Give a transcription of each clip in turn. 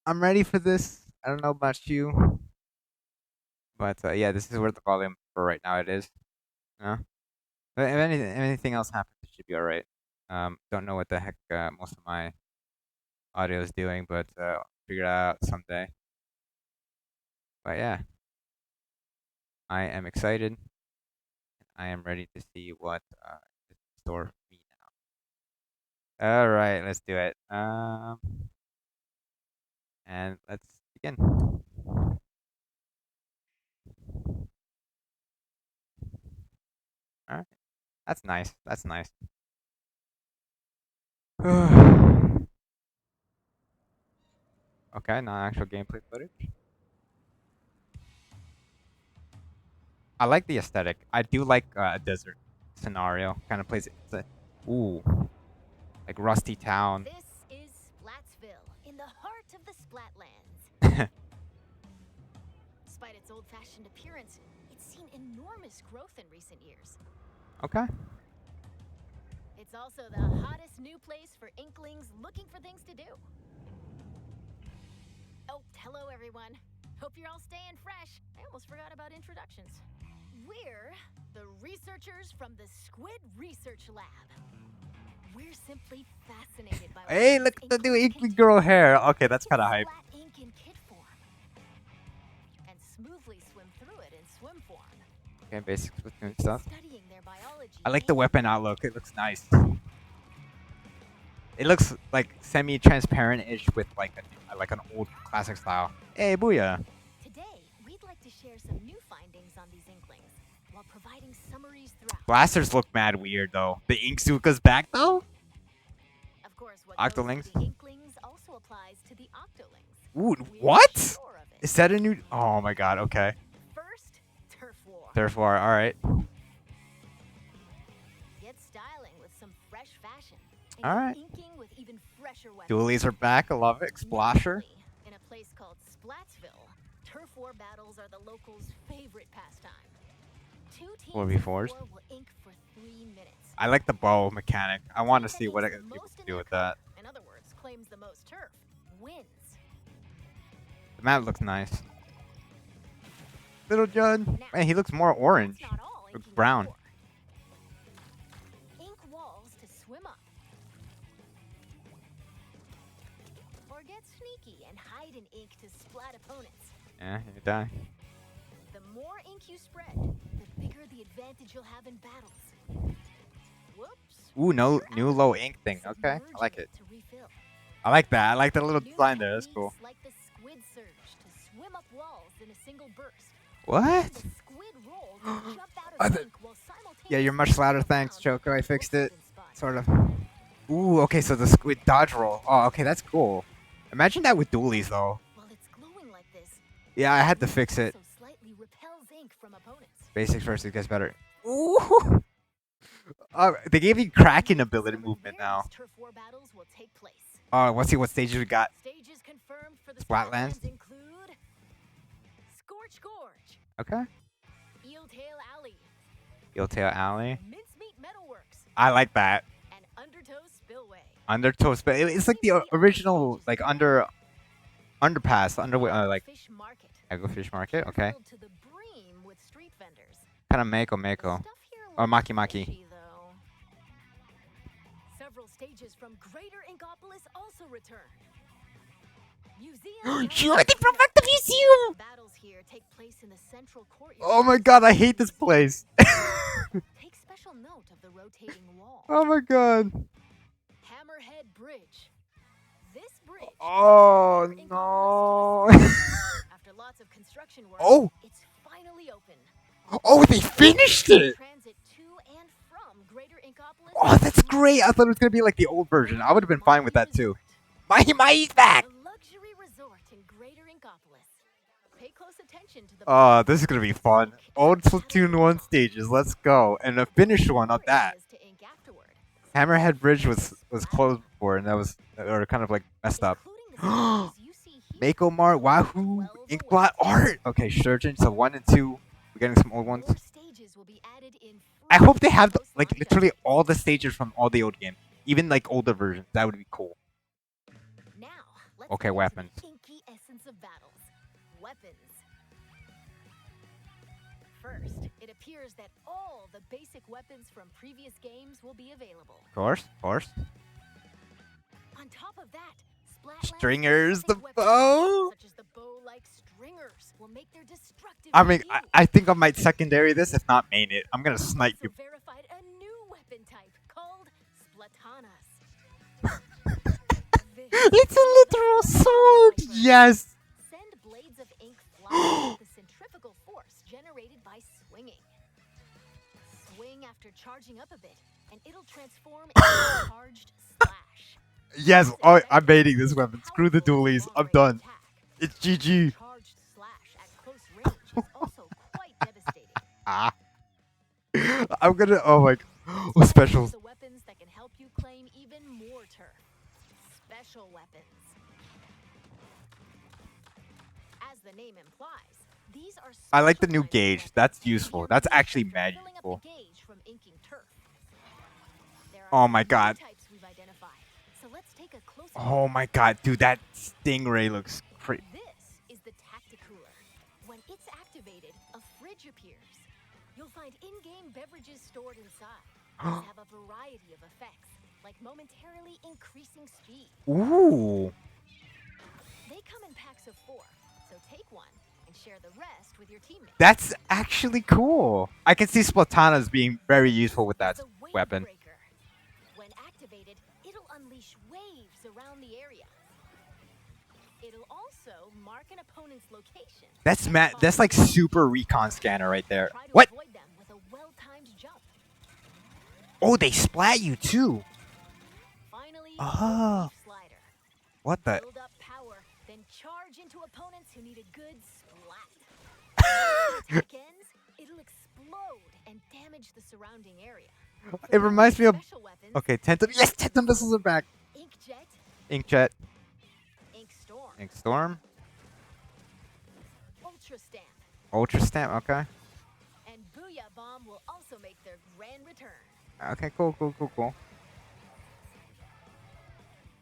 I'm ready for this. I don't know about you, but yeah, this is where the volume for right now it is. Uh, but if anything else happens, it should be alright. Don't know what the heck most of my audio is doing, but figure it out someday. But yeah, I am excited. I am ready to see what is in store for me now. All right, let's do it. And let's begin. All right, that's nice. That's nice. Okay, non-actual gameplay footage. I like the aesthetic. I do like a desert scenario. Kind of plays it. Ooh, like Rusty Town. This is Splatsville, in the heart of the Splatlands. Despite its old-fashioned appearance, it's seen enormous growth in recent years. Okay. It's also the hottest new place for Inklings looking for things to do. Oh, hello everyone. Hope you're all staying fresh. I almost forgot about introductions. We're the researchers from the Squid Research Lab. We're simply fascinated by Hey, look at the new Inkling girl hair. Okay, that's kind of hype. Splat ink in kit form and smoothly swim through it in swim form. Okay, basic Splatoon stuff. Studying their biology. I like the weapon outlook. It looks nice. It looks like semi-transparent-ish with like an old classic style. Hey, booyah! Today, we'd like to share some new findings on these Inklings while providing summaries throughout. Blasters look mad weird though. The Inkzuka's back though. Of course, what Octolings? goes to the Inklings also applies to the Octolings. Ooh, We're what? sure of it. Is that a new? Oh my god. Okay. First, turf war. Turf war. All right. Get styling with some fresh fashion. And All get right. inking with even fresher weapons. Dualies are back. I love it. Splasher. Naturally, in a place called Splatsville, turf war battles are the locals' favorite pastime. Two teams 4v4s. of 4 will ink for 3 minutes. I like the bow mechanic. I want to Team that see what inks it, the people most can in do their with that. cup, in other words, claims the most turf, wins. The map looks nice. Little John. Now, Man, he looks more orange. that's not all Looks inking brown. is for. Ink walls to swim up. Or get sneaky and hide in ink to splat opponents. Yeah, you die. The more ink you spread, the bigger the advantage you'll have in battles. Whoops. Ooh, no You're new out. low ink thing. Okay, I Submerging like it. to refill. I like that. I like the little New design there. That's cool. techniques like the squid surge to swim up walls in a single burst. What? The squid roll to jump out Oh, of the- ink while simultaneously Yeah, you're much louder. moving Thanks, around Choco. I like fixed looks it. and spots. Sort of. Ooh, okay, so the squid dodge roll. Oh, okay, that's cool. Imagine that with dualies, though. While it's glowing like this, Yeah, I had to fix it. also slightly repels ink from opponents. Basics first, it gets better. Ooh. They gave you Kraken ability Some of the movement now. various turf war battles will take place. Let's see what stages we got. Stages confirmed for the Splatlands? Splatlands include Scorch Gorge, Okay. Eeltail Alley, Eeltail Alley. Mincemeat Metalworks, I like that. and Undertow Spillway. Undertow, but it's like the original, like underpass, like Fish Market. Fish Market. Okay. Filled to the brim with street vendors. Kind of Mako The Mako. stuff here Or looks Maki Maki. fishy, though. Several stages from Greater Inkopolis also return. Museums. Sure, they brought back the museum! Battles here take place in the central courtyard. Oh my god, I hate this place. Take special note of the rotating wall. Oh my god. Hammerhead Bridge. This bridge. Oh connects no. Greater Inkopolis to the city. After lots of construction work, Oh. it's finally open. Oh, they finished it. Transit to and from Greater Inkopolis. Oh, that's great. I thought it was gonna be like the old version. I would have been fine with that too. Mai's back. A luxury resort in Greater Inkopolis. Pay close attention to the. Oh, this is gonna be fun. Old Splatoon 1 stages, let's go. And a finished one of that. To ink afterward, Hammerhead Bridge was closed before, and that was or kind of like messed up. including the stages you see here. Mako Mart, Wahoo, Inkblot Art. Okay, Surgeon, so 1 and 2. We're getting some old ones. More stages will be added in I hope they have free like post-launch literally updates. all the stages from all the old games, even like older versions. That would be cool. Now, let's Okay, get into weapons. the inky weapons. First, it appears that all the basic weapons from previous games will be available. Of course, of course. On top of that, Splatland's Stringers, the specific weapons, bow. such as the bow-like stringers, will make their destructive I mean, debut. I think I might secondary this, if not main it. I'm gonna snipe Also you. verified a new weapon type called Splatanas. It's a literal sword. Yes. Send blades of ink flying with the centrifugal force generated by swinging. Swing after charging up a bit, and it'll transform into a charged slash. Yes. Oh, I'm baiting this weapon. Screw the dualies. I'm done. It's GG. Charged slash at close range is also quite devastating. Ah. I'm gonna. Oh my. Oh, specials. The weapons that can help you claim even more turf. Special weapons. As the name implies, these are I like the special new kinds of gauge. weapons That's that can be useful. That's unleashed actually after mad filling up useful. the gauge from inking turf. There Oh are my some new god. types we've identified, so let's take a closer Oh look. my god, dude, that stingray looks pretty. This is the Tacticooler. When it's activated, a fridge appears. You'll find in-game beverages stored inside. These have a variety of effects, like momentarily increasing speed. Ooh. They come in packs of 4, so take one and share the rest with your teammates. That's actually cool. I can see Splatanas being very useful with that The Wave weapon. Breaker. When activated, it'll unleash waves around the area. It'll also mark an opponent's location. That's That's like super recon scanner right there. Try to What? avoid them with a well-timed jump. Oh, they splat you too. Finally, Oh. the Leaf Slider. What the? Build up power, then charge into opponents who need a good splat. When the attack ends, it'll explode and damage the surrounding area. It reminds me of. Special weapons, Okay, Tentum. Yes, Tentum missiles are back. Inkjet, Inkjet. Ink Storm, Ink Storm. Ultra Stamp, Ultra Stamp. Okay. and Booyah Bomb will also make their grand return. Okay, cool, cool, cool, cool.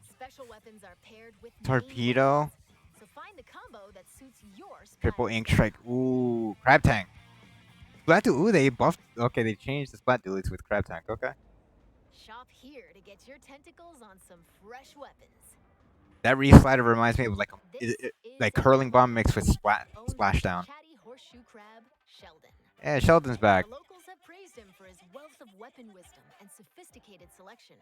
Special weapons are paired with main Torpedo. weapons, so find the combo that suits your Triple splatter Ink style. Strike. Ooh, Crab Tank. Splat Ooh, they buffed. Okay, they changed the Splat Dualies with Crab Tank. Okay. Shop here to get your tentacles on some fresh weapons. That Reef Slider reminds me of like This is like a Curling weapon Bomb mixed with owned by Splashdown. Chatty Horseshoe Crab, Sheldon. Yeah, Sheldon's back. The locals have praised him for his wealth of weapon wisdom and sophisticated selection.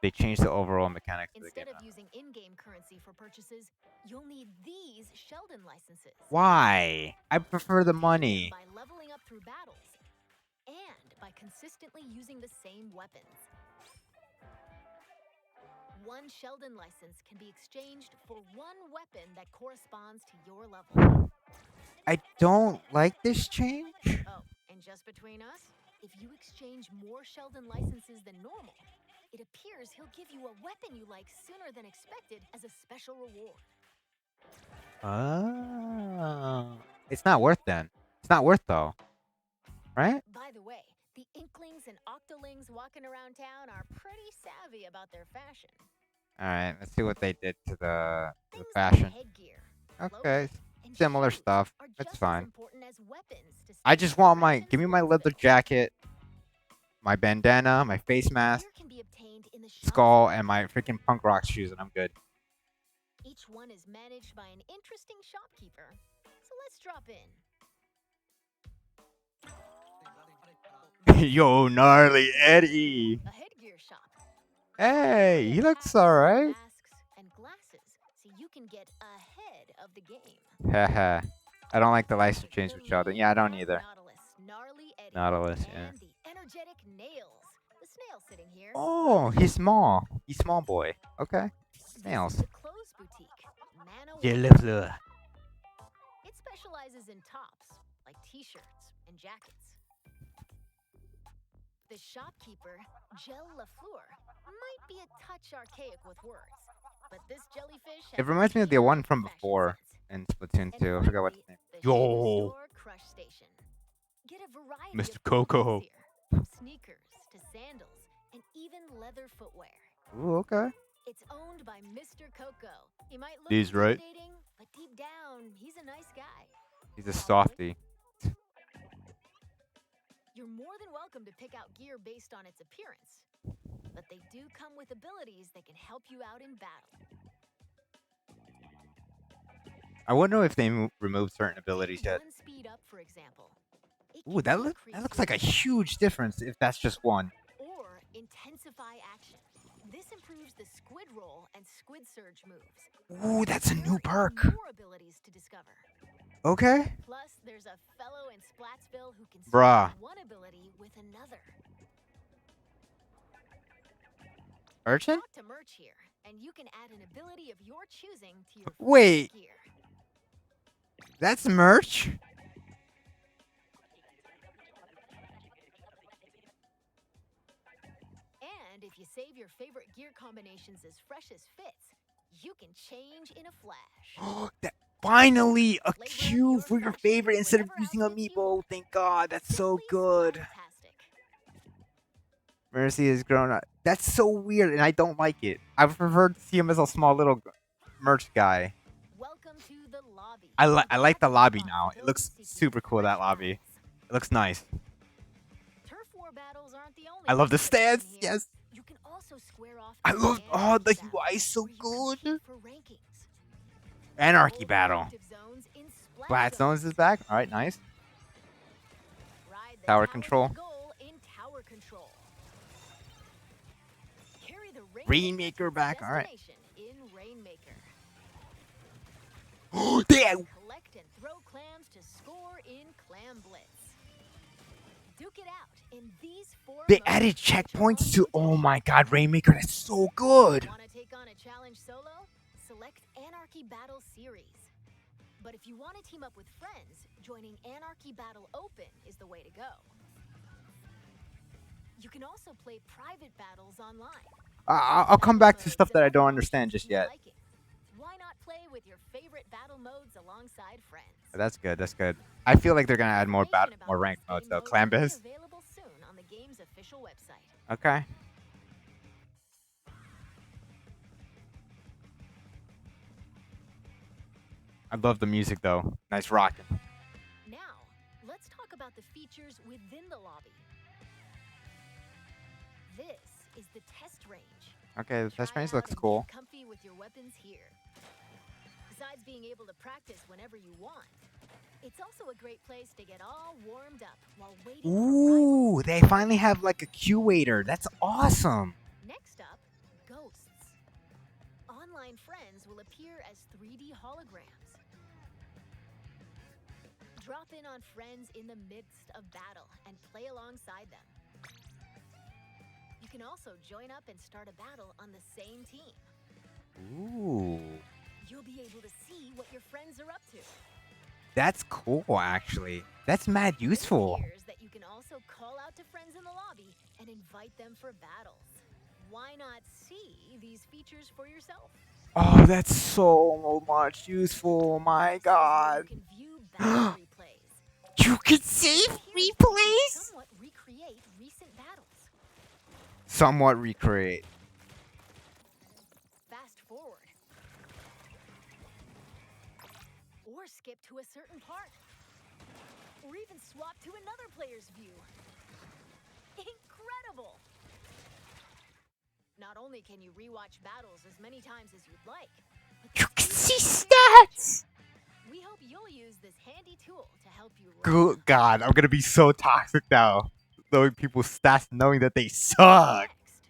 They changed the overall mechanics of the game. Instead of now. using in-game currency for purchases, you'll need these Sheldon licenses. Why? I prefer the Gain them money. by leveling up through battles and by consistently using the same weapons. One Sheldon license can be exchanged for one weapon that corresponds to your level. I don't like this change. Oh, and just between us, if you exchange more Sheldon licenses than normal, it appears he'll give you a weapon you like sooner than expected as a special reward. Oh. It's not worth then. It's not worth though. Right? By the way, the Inklings and Octolings walking around town are pretty savvy about their fashion. Alright, let's see what they did to the Things fashion. like headgear, Okay. clothing, and Similar shoes stuff. are It's just as fine. important as weapons to I stay just fresh want my and give me my responsive. leather jacket, my bandana, my face mask, Gear can be obtained in the shop skull, floor. and my freaking punk rock shoes, and I'm good. Each one is managed by an interesting shopkeeper. So let's drop in. Yo, gnarly Eddie. A headgear shop. Hey, They he have looks hats, alright. masks, and glasses, so you can get ahead of the game. Haha. I don't like the license The change with Sheldon. lean Yeah, I don't back either. Nautilus, gnarly Eddie, Nautilus, yeah. and the energetic Nails. The snail sitting here. Oh, he's small. He's small boy. Okay. This Nails. is the clothes boutique, Nano Je Women's. le It specializes in tops, like t-shirts and jackets. The shopkeeper, Gel Lafleur, might be a touch archaic with words, but this jellyfish has It reminds me of the keen one from fashion before sense. in Splatoon And 2. I forgot what his finally, name. the Yo, Store Crush Station. Get a variety Mr. of clothing Coco. here, from sneakers to sandals and even leather footwear. Ooh, okay. It's owned by Mr. Coco. He might look He's right. intimidating, but deep down, down, he's a nice guy. He's a Following? softie. You're more than welcome to pick out gear based on its appearance, but they do come with abilities that can help you out in battle. I wonder if they remove certain abilities Take yet. one speed up, for example. It Ooh, can that decrease looks your like a attack huge speed difference if that's just one. or intensify action. This improves the squid roll and squid surge moves. Ooh, that's a There new are even perk. more abilities to discover. Okay. Plus, there's a fellow in Splatsville who can swap Bruh. one ability with another. Urchin? Talk to Merch here, and you can add an ability of your choosing to your Wait. gear. That's merch? And if you save your favorite gear combinations as fresh as fits, you can change in a flash. Finally, a Flavor up Q your for your faction favorite with instead of whatever using outfits you amiibo. want. Thank God, that's so Simply good. Splattastic. Mercy has grown up. That's so weird, and I don't like it. I would prefer to see him as a small little merch guy. Welcome to the lobby. I like the gathering lobby spot now. It for those looks seeking super cool, that fresh lobby. battles. It looks nice. Turf war battles aren't the only I love the ones to mention stance. here. Yes. You can also square off I to love. an Oh, the anarchy battle, UI is so where you good. compete for rankings. Anarchy Hold battle. objective zones in Splat Flat Zones is back. All right, nice. Ride the Tower to control. the goal in tower control. Carry the Rainmaker to its back. All right. destination in Rainmaker. Damn. Collect and throw clams to score in Clam Blitz. Duke it out in these 4 They modes, added which are checkpoints on to. Oh rotation. my God, Rainmaker. That's so good. Want to take on a challenge solo? Select Anarchy Battle Series. But if you want to team up with friends, joining Anarchy Battle Open is the way to go. You can also play private battles online. I'll come back to stuff that I don't understand just yet. Why not play with your favorite battle modes alongside friends? That's good. That's good. I feel like they're gonna add more Information about more ranked these modes game though. modes Clan will be Biz. available soon on the game's official website. Okay. I love the music though. Nice rocking. Now, let's talk about the features within the lobby. This is the test range. Okay, the test Try range out looks and cool. get comfy with your weapons here. Besides being able to practice whenever you want, it's also a great place to get all warmed up while waiting Ooh, for they finally have like a queue waiter. That's awesome. Next up, ghosts. Online friends will appear as 3D holograms. Drop in on friends in the midst of battle and play alongside them. You can also join up and start a battle on the same team. Ooh, You'll be able to see what your friends are up to. that's cool actually. That's mad It useful. appears that you can also call out to friends in the lobby and invite them for battles. Why not see these features for yourself? Oh, that's so much useful. My This is where God. you can view battle replays. You can save Here's where you replays? can somewhat recreate recent battles. Somewhat recreate. Fast forward. Or skip to a certain part. Or even swap to another player's view. Incredible! Not only can you rewatch battles as many times as you'd like, but You can there's see even stats. we hope you'll use this handy tool to help you rank Good up. God, I'm gonna be so toxic now. Knowing people's stats, knowing that they suck. Next,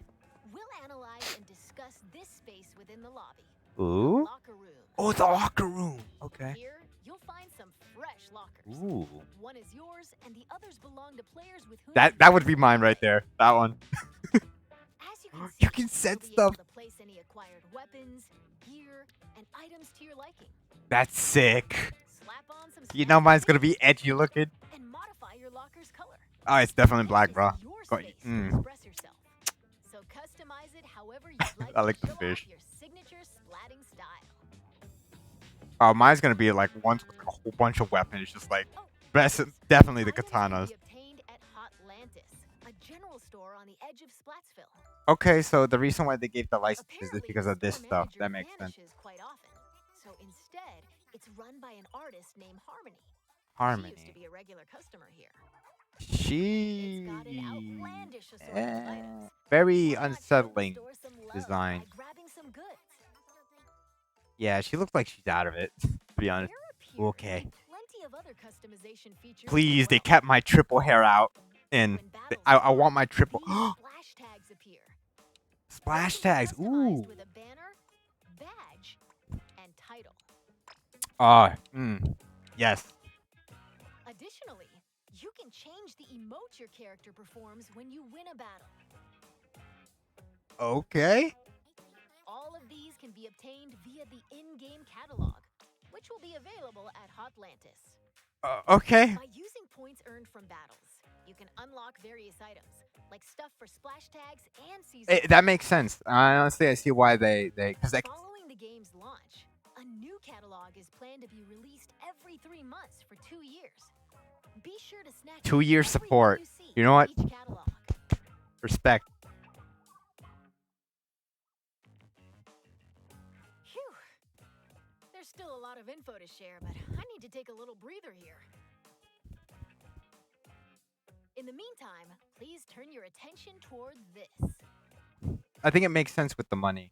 we'll analyze and discuss this space within the lobby. Ooh. The locker room. Oh, the locker room. Okay. Here, you'll find some fresh lockers. Ooh. One is yours, and the others belong to players with whom That would be mine right there. That one. As you can see, You can set you'll be stuff. able to place any acquired weapons, gear, and items to your liking. That's sick. Slap on some You know snazzy mine's gonna stickers be edgy looking. and modify your locker's color. Oh, it's definitely black, This bro. is your Got space you. to express yourself. So customize it however you'd like I like to the show fish. off your signature splatting style. Oh, mine's gonna be like ones with a whole bunch of weapons, just like Oh, best, yes, definitely the items can katanas. be obtained at Hotlantis, a general store on the edge of Splatsville. Okay, so the reason why they gave the licenses is Apparently, because the of this store stuff. manager That makes sense. vanishes quite often, So instead, it's run by an artist named Harmony. She used to Harmony. be a regular customer here. It's got an She outlandish assortment of items. very Why not show the unsettling store some love design. by grabbing some goods? Yeah, she looks like she's out of it, to be honest. There appear Okay. to be plenty of other customization features Please, as they well. kept my triple hair out. And When battles I want start, my triple. these splash tags appear. They Splash can be tags. customized Ooh. with a banner, badge, and title. Yes. Additionally, you can change the emote your character performs when you win a battle. Okay. All of these can be obtained via the in-game catalog, which will be available at Hotlantis. Okay. By using points earned from battles, you can unlock various items, like stuff for splash tags and seasonal. That makes sense. Honestly, I see why they because Following the game's launch, a new catalog is planned to be released every 3 months for 2 years. Be sure to snatch 2 year everything support. you see You know what? in each catalog. Respect. Phew. There's still a lot of info to share, but I need to take a little breather here. In the meantime, please turn your attention toward this. I think it makes sense with the money,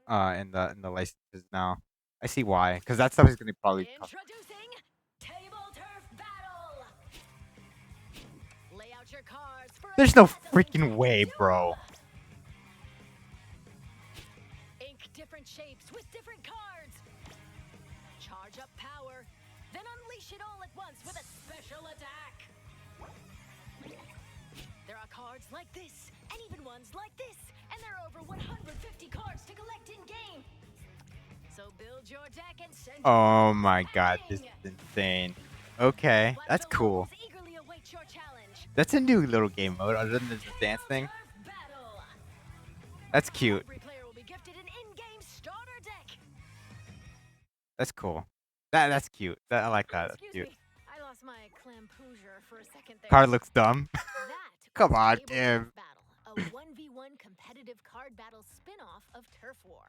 in the licenses now. I see why, because that stuff is gonna probably cost. Introducing Table Turf Battle. Lay out your cards for There's no freaking way, bro. Ink different shapes with different cards. Charge up power, then unleash it all at once with a special attack. There are cards like this, and even ones like this, and there are over 150 cards to collect in game. So build your deck and send your Oh opponents my god, this packing. is insane. Okay, that's Plateau cool. locals eagerly await your challenge. That's a new little game mode other than the dance thing. Table Turf Battle. That's cute. Every player will be gifted an in-game starter deck. That's cool. That's cute. I like that. That's Excuse cute. me, I lost my clampoosier for a second there. Card looks dumb. That Come was on, Table Tim. Turf Battle, a 1v1 competitive card battle spin-off of Turf War.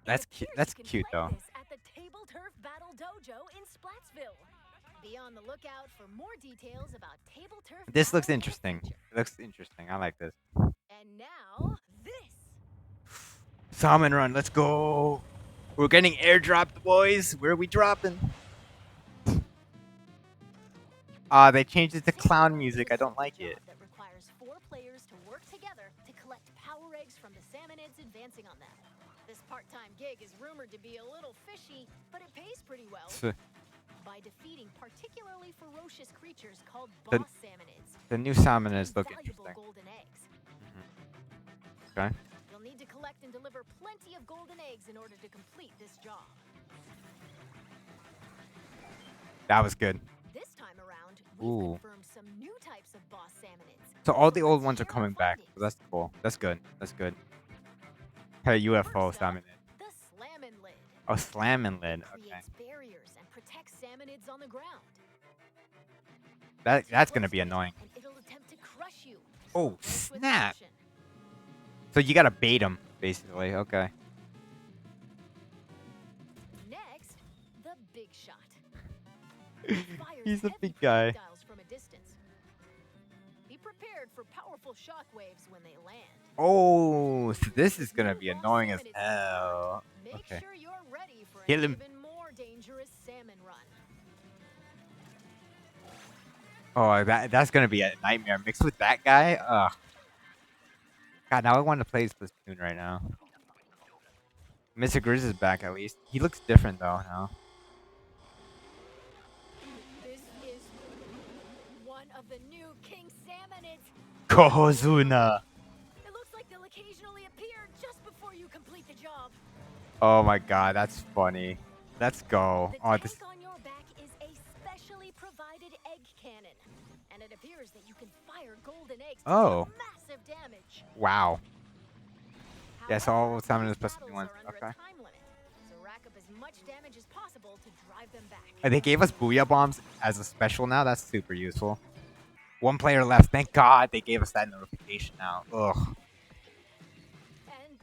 That's cute. That's cute though. This at the Table Turf Battle Dojo in Splatsville. Be on the lookout for more details about Table Turf. This looks Battle in the interesting. future. It looks interesting. I like this. And now this. Salmon run. Let's go. We're getting airdropped, boys. Where are we dropping? They changed it to clown music. I don't like it. That requires 4 players to work together to collect power eggs from the salmonids advancing on them. This part-time gig is rumored to be a little fishy, but it pays pretty well. By defeating particularly ferocious creatures called boss salmonids. The new salmonids look valuable interesting. golden eggs. Okay. You'll need to collect and deliver plenty of golden eggs in order to complete this job. That was good. This time around, we've Ooh. confirmed some new types of boss salmonids. So all the old let's ones are share coming our back. So findings. that's cool. That's good. That's good. Hey, UFO First up, salmonid. the slammin' lid. Oh, slamming lid. It Okay. creates barriers and protects salmonids on the ground. That's Too gonna close be to it, annoying. and it'll attempt to crush you. Oh, Approach with snap. caution. So you gotta bait them, basically. Okay. Next, the big shot. It fires He's a heavy big guy. projectiles from a distance. Be prepared for powerful shockwaves when they land. Oh, so this is gonna New be boss annoying as salmonids hell. confirmed. Make Okay. sure you're ready for Kill an him. even more dangerous salmon run. Oh, that's gonna be a nightmare mixed with that guy. Ugh. God, now I want to play Splatoon right now. Mr. Grizz is back at least. He looks different though now. This is one of the new king salmonids. Kohozuna. It looks like they'll occasionally appear just before you complete the job. Oh my god, that's funny. Let's go. The Oh, tank this. on your back is a specially provided egg cannon, and it appears that you can fire golden eggs to Oh. deal massive damage. Wow. Yes, all However, salmon these is plus battles ones. are under Okay. a time limit, so rack up as much damage as possible to drive them back. And they gave us booyah bombs as a special now. That's super useful. One player left. Thank God they gave us that notification now. Ugh. And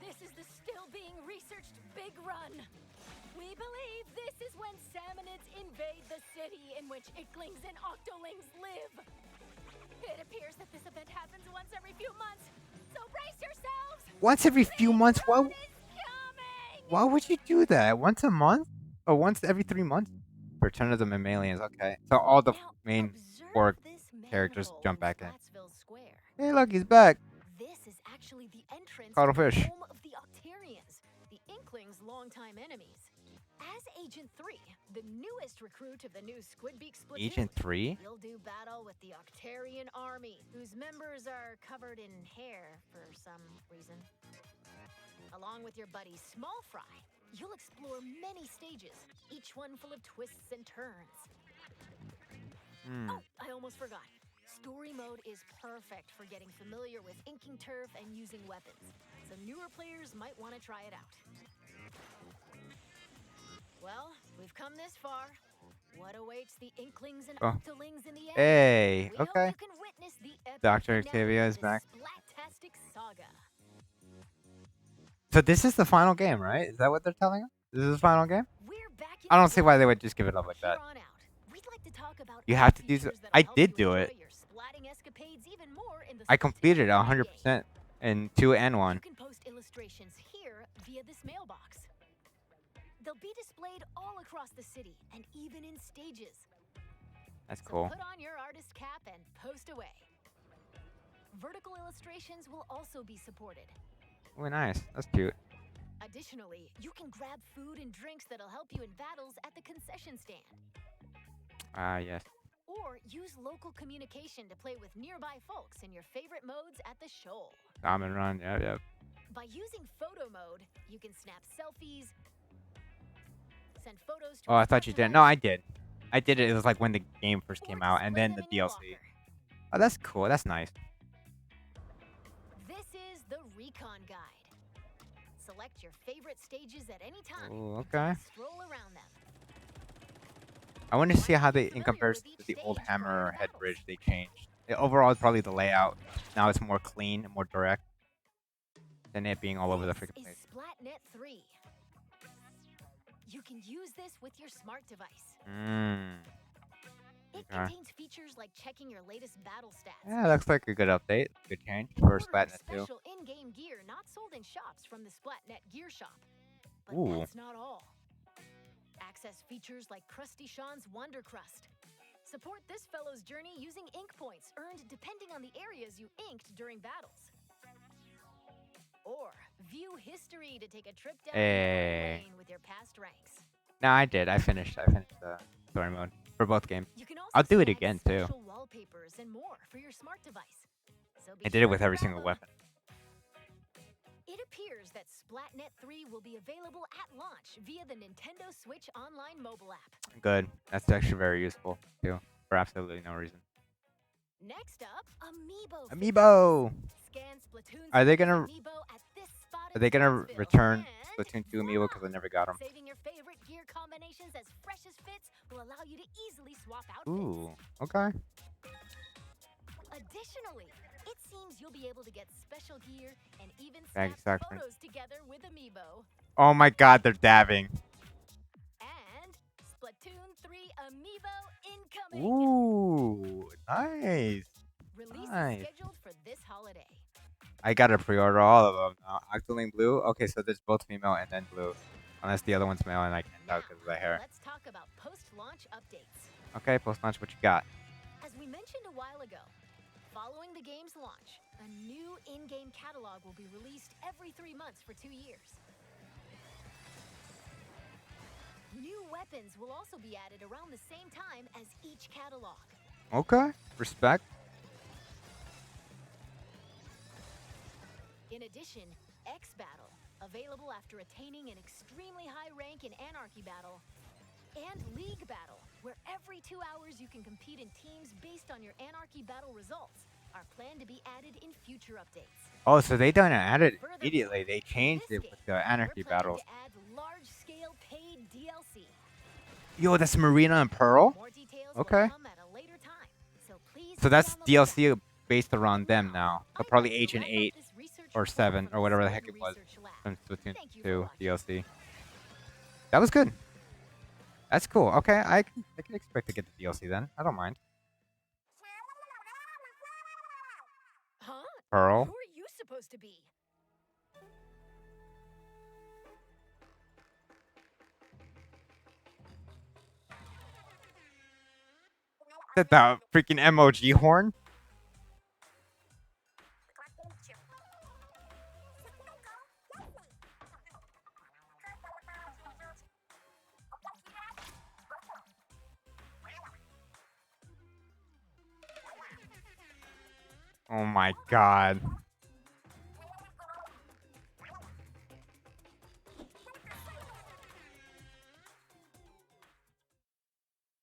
this is the still being researched big run. Salmonids invade the city in which Icklings and Octolings live. It appears that this event happens once every few months, so brace yourselves! Once every few months? Recon is coming! Why would you do that? Once a month? Or once every 3 months? Return of the Mammalians. Okay. So all the Now, main observe 4 this characters manhole jump back in. Splatsville Square. Hey, look, he's back. This is actually the entrance Caught a to the fish. home of the Octarians, the Inklings' longtime enemies. As Agent 3, the newest recruit of the new Squidbeak Splatoon, Agent 3? you'll do battle with the Octarian army, whose members are covered in hair for some reason. Along with your buddy Small Fry, you'll explore many stages, each one full of twists and turns. Oh, I almost forgot. Story mode is perfect for getting familiar with inking turf and using weapons, so newer players might want to try it out. Well, we've come this far. What awaits the Inklings and Octolings in the end? Hey, We hope okay. you can witness the epic Dr. finale Octavia of is this back. Splat-tastic saga. So this is the final game, right? Is that what they're telling us? This is the final game? We're back in I don't see why they Splat. would just give it up like Here that. on out, we'd like to talk about You other have to do so. features that'll I help did you do enjoy it. your splatting escapades even more in the I Splatoon completed it online 100% in 2 and 1. You can post illustrations here via this mailbox. They'll be displayed all across the city and even in stages. That's So cool. put on your artist cap and post away. Vertical illustrations will also be supported. Oh, nice. That's cute. Additionally, you can grab food and drinks that'll help you in battles at the concession stand. Ah, yes. Or use local communication to play with nearby folks in your favorite modes at the shoal. Diamond Run. Yep, yep. By using photo mode, you can snap selfies, send photos to Oh, a I thought smart you did. No, device, I did. I did it. It was like when the game first or came out, and display then them the in your DLC. locker. Oh, that's cool. That's nice. This is the Recon Guide. Select your favorite stages at any time. Ooh, and okay. take a stroll around them. I want to see how they, in Familiar comparison with to each the old stage prior to Hammerhead battles. Bridge, they changed. Overall, it's probably the layout. Now it's more clean and more direct than it being all over the This freaking is place. Splatnet 3. You can use this with your smart device. It Okay. contains features like checking your latest battle stats. Yeah, looks like a good update. Good change for Ordering Splatnet 2. special in-game gear not sold in shops from the Splatnet Gear Shop. But Ooh. that's not all. Access features like Krusty Sean's Wonder Crust. Support this fellow's journey using ink points earned depending on the areas you inked during battles. Or view history to take a trip down memory lane with your past ranks. No, I did. I finished the story mode for both games. You can also I'll do it snag again, too. special wallpapers and more for your smart device. So be I did it sure with to every grab single 'em. weapon. It appears that Splatnet 3 will be available at launch via the Nintendo Switch Online mobile app. Good. That's actually very useful, too. For absolutely no reason. Next up, Amiibo. Amiibo! Scan Splatoon's Are they gonna- Amiibo at this spot Are they in gonna Splatsville, return and Splatoon 2 Amiibo because I never got them? saving your favorite gear combinations as fresh as fits will allow you to easily swap outfits. Ooh, okay. Additionally, it seems you'll be able to get special gear and even Baggy snap sock print. photos together with Amiibo. Oh my god, they're dabbing. And Splatoon 3 Amiibo incoming! Ooh, nice. Release nice. is scheduled for this holiday. I gotta pre-order all of them now. Octoling Blue? Okay, so there's both female and then blue. Unless the other one's male and I can't tell because of the hair. Let's talk about post-launch updates. Okay, post-launch, what you got? As we mentioned a while ago, following the game's launch, a new in-game catalog will be released every 3 months for 2 years. New weapons will also be added around the same time as each catalog. Okay, respect. In addition, X Battle, available after attaining an extremely high rank in Anarchy Battle, and League Battle, where every 2 hours you can compete in teams based on your Anarchy Battle results, are planned to be added in future updates. Oh, so they done added it Furthermore, immediately. They changed this it game, with the Anarchy we're planning battles. to add large-scale paid DLC. Yo, that's Marina and Pearl? More details Okay. will come at a later time, so please So be that's on the lookout. DLC based around them now. So I'd probably like to Agent wrap up 8 this research or report 7 from or whatever the Squid heck it was Research Lab. from Splatoon Thank you for 2 watching. DLC. That was good. That's cool. Okay, I can expect to get the DLC then. I don't mind. Huh? Who Pearl. are you supposed to be? That the freaking emoji horn. Oh my god.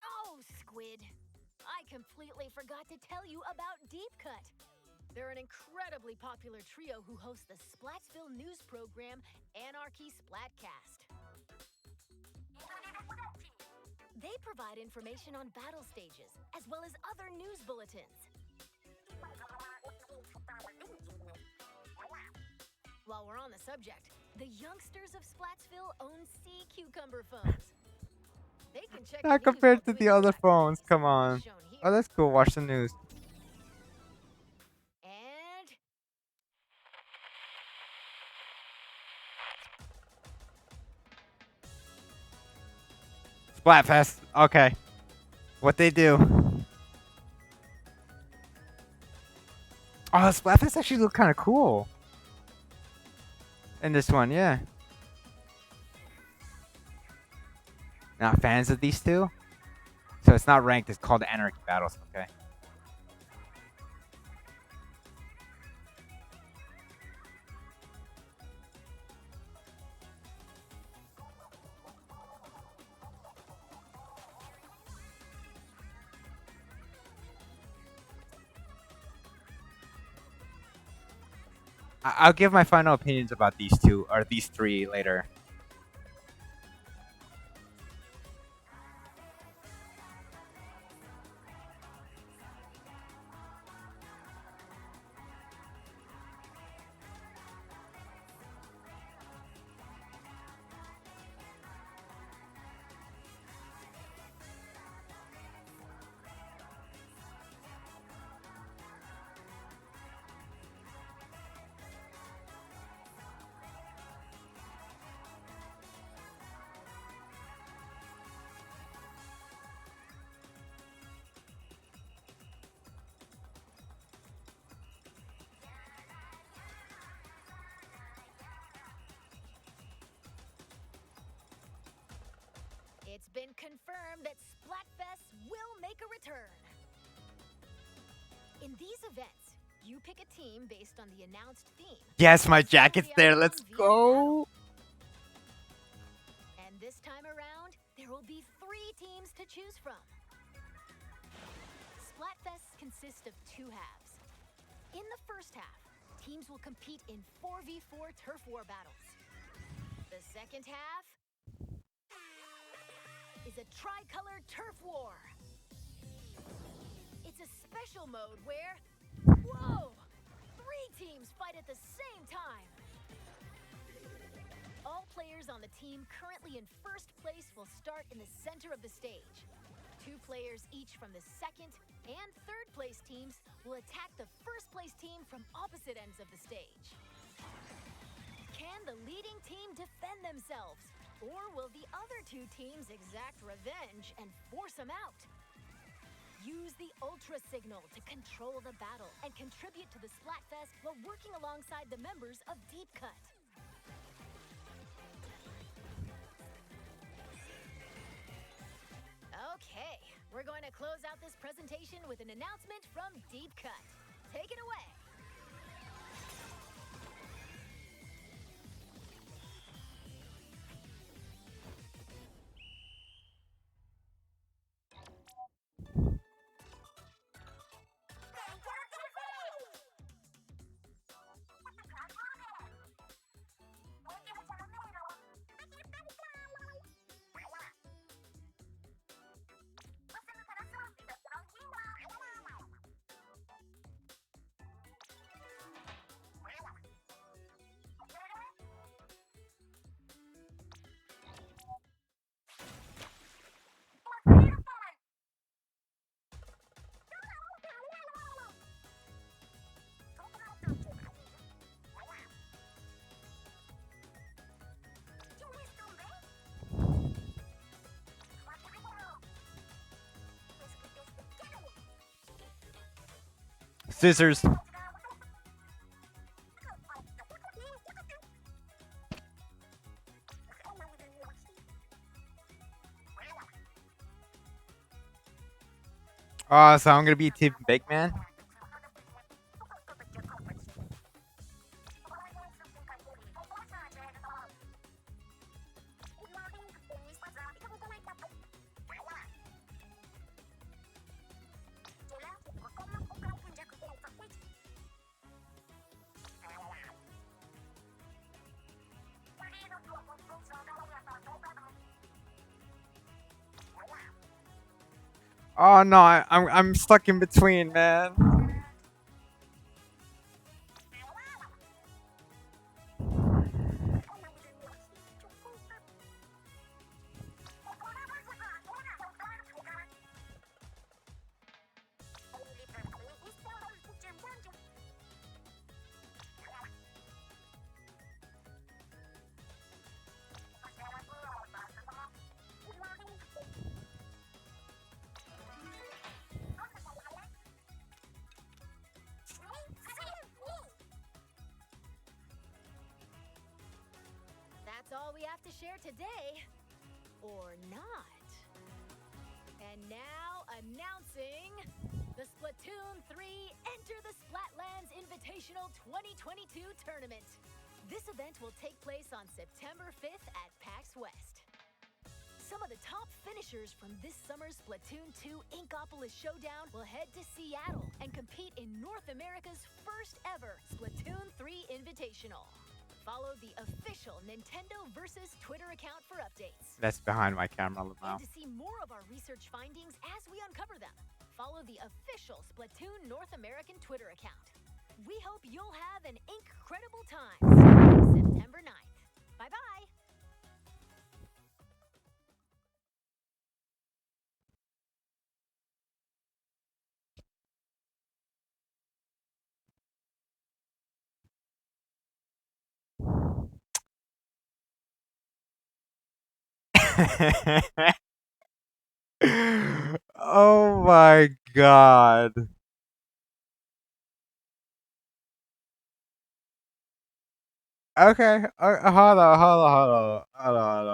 Oh, Squid. I completely forgot to tell you about Deep Cut. They're an incredibly popular trio who host the Splatsville news program Anarchy Splatcast. They provide information on battle stages, as well as other news bulletins. While we're on the subject, the youngsters of Splatsville own sea cucumber phones. They can check the Not news while compared to doing the other other phones. activities, Come as on. shown Oh, here. that's cool. Watch the news. And Splatfest. Okay. What they do? Oh, Splatfest actually look kind of cool in this one. Yeah. Not fans of these two. So it's not ranked. It's called Anarchy Battles. Okay. I'll give my final opinions about these two or these three later. it's been confirmed that Splatfest will make a return. In these events, you pick a team based on the announced theme. Yes, my and settle jacket's the there. outcome Let's via go. battle. And this time around, there will be 3 teams to choose from. Splatfest consists of 2 halves. In the first half, teams will compete in 4v4 turf war battles. The second half is a tricolor turf war. It's a special mode where, whoa, 3 teams fight at the same time. All players on the team currently in first place will start in the center of the stage. 2 players each from the second and third place teams will attack the first place team from opposite ends of the stage. Can the leading team defend themselves? Or will the other 2 teams exact revenge and force them out? Use the Ultra Signal to control the battle and contribute to the Splatfest while working alongside the members of Deep Cut. Okay, we're going to close out this presentation with an announcement from Deep Cut. Take it away. Scissors. Oh, so I'm gonna be Team Big Man. Oh no, I'm stuck in between, man. That's all we have to share today. Or not. And now, announcing the Splatoon 3 Enter the Splatlands Invitational 2022 tournament. This event will take place on September 5th at PAX West. Some of the top finishers from this summer's Splatoon 2 Inkopolis Showdown will head to Seattle and compete in North America's first ever Splatoon 3 Invitational. Follow the official Nintendo versus Twitter account for updates. That's behind my camera now. And to see more of our research findings as we uncover them, follow the official Splatoon North American Twitter account. We hope you'll have an incredible time starting September 9th. Bye-bye! Oh my god. Okay, hold on, hold on, hold on, hold on, hold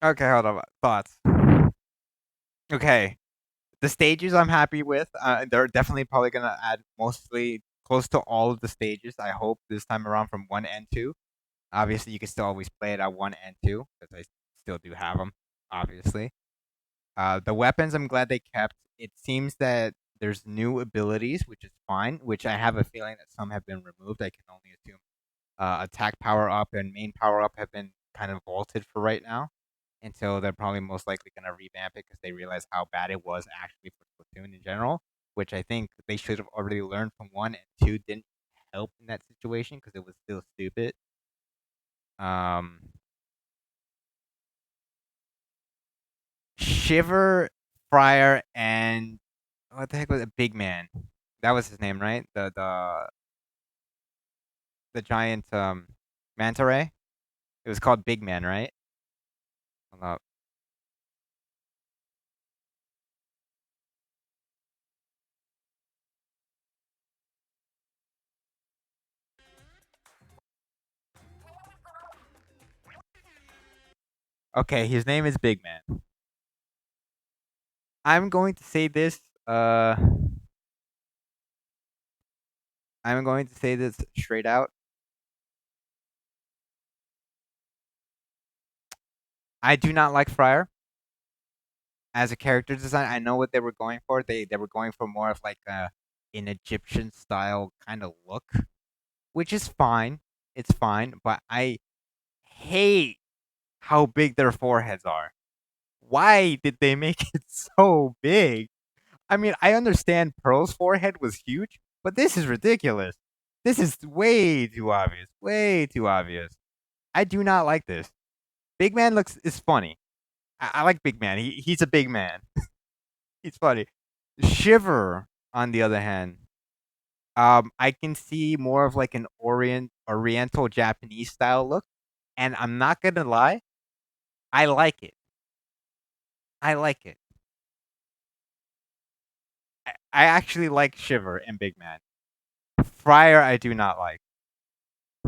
on. Okay, hold on. Thoughts. Okay, the stages I'm happy with. They're definitely probably gonna add mostly close to all of the stages. I hope this time around from 1 and 2. Obviously, you can still always play it at 1 and 2 because I still do have them. Obviously, the weapons I'm glad they kept. It seems that there's new abilities, which is fine. Which I have a feeling that some have been removed. I can only assume attack power up and main power up have been kind of vaulted for right now. And so they're probably most likely going to revamp it because they realize how bad it was actually for Splatoon in general, which I think they should have already learned from 1 and 2 didn't help in that situation because it was still stupid. Um, Shiver, Fryer, and what the heck was it? Big Man. That was his name, right? The giant manta ray. It was called Big Man, right? Hold up. Okay, his name is Big Man. I'm going to say this. I'm going to say this straight out. I do not like Fryer as a character design. I know what they were going for. They were going for more of like an Egyptian style kind of look, which is fine. It's fine, but I hate how big their foreheads are. Why did they make it so big? I mean, I understand Pearl's forehead was huge, but this is ridiculous. This is way too obvious. Way too obvious. I do not like this. Big Man looks is funny. I like Big Man. He's a big man. He's funny. Shiver, on the other hand, I can see more of like an Oriental Japanese style look, and I'm not gonna lie, I like it. I like it. I actually like Shiver and Big Man. Fryer, I do not like.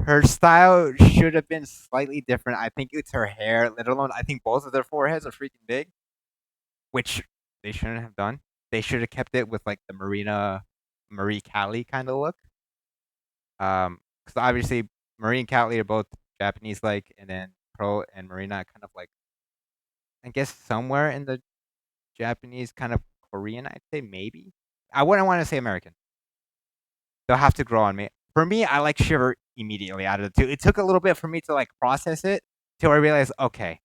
Her style should have been slightly different. I think it's her hair, let alone I think both of their foreheads are freaking big, which they shouldn't have done. They should have kept it with like the Marie Callie kind of look. Because obviously Marie and Callie are both Japanese like, and then Pro and Marina kind of like I guess somewhere in the Japanese kind of Korean. I'd say maybe. I wouldn't want to say American. They'll have to grow on me. For me, I like Shiver immediately out of the two. It took a little bit for me to like process it till I realized, okay,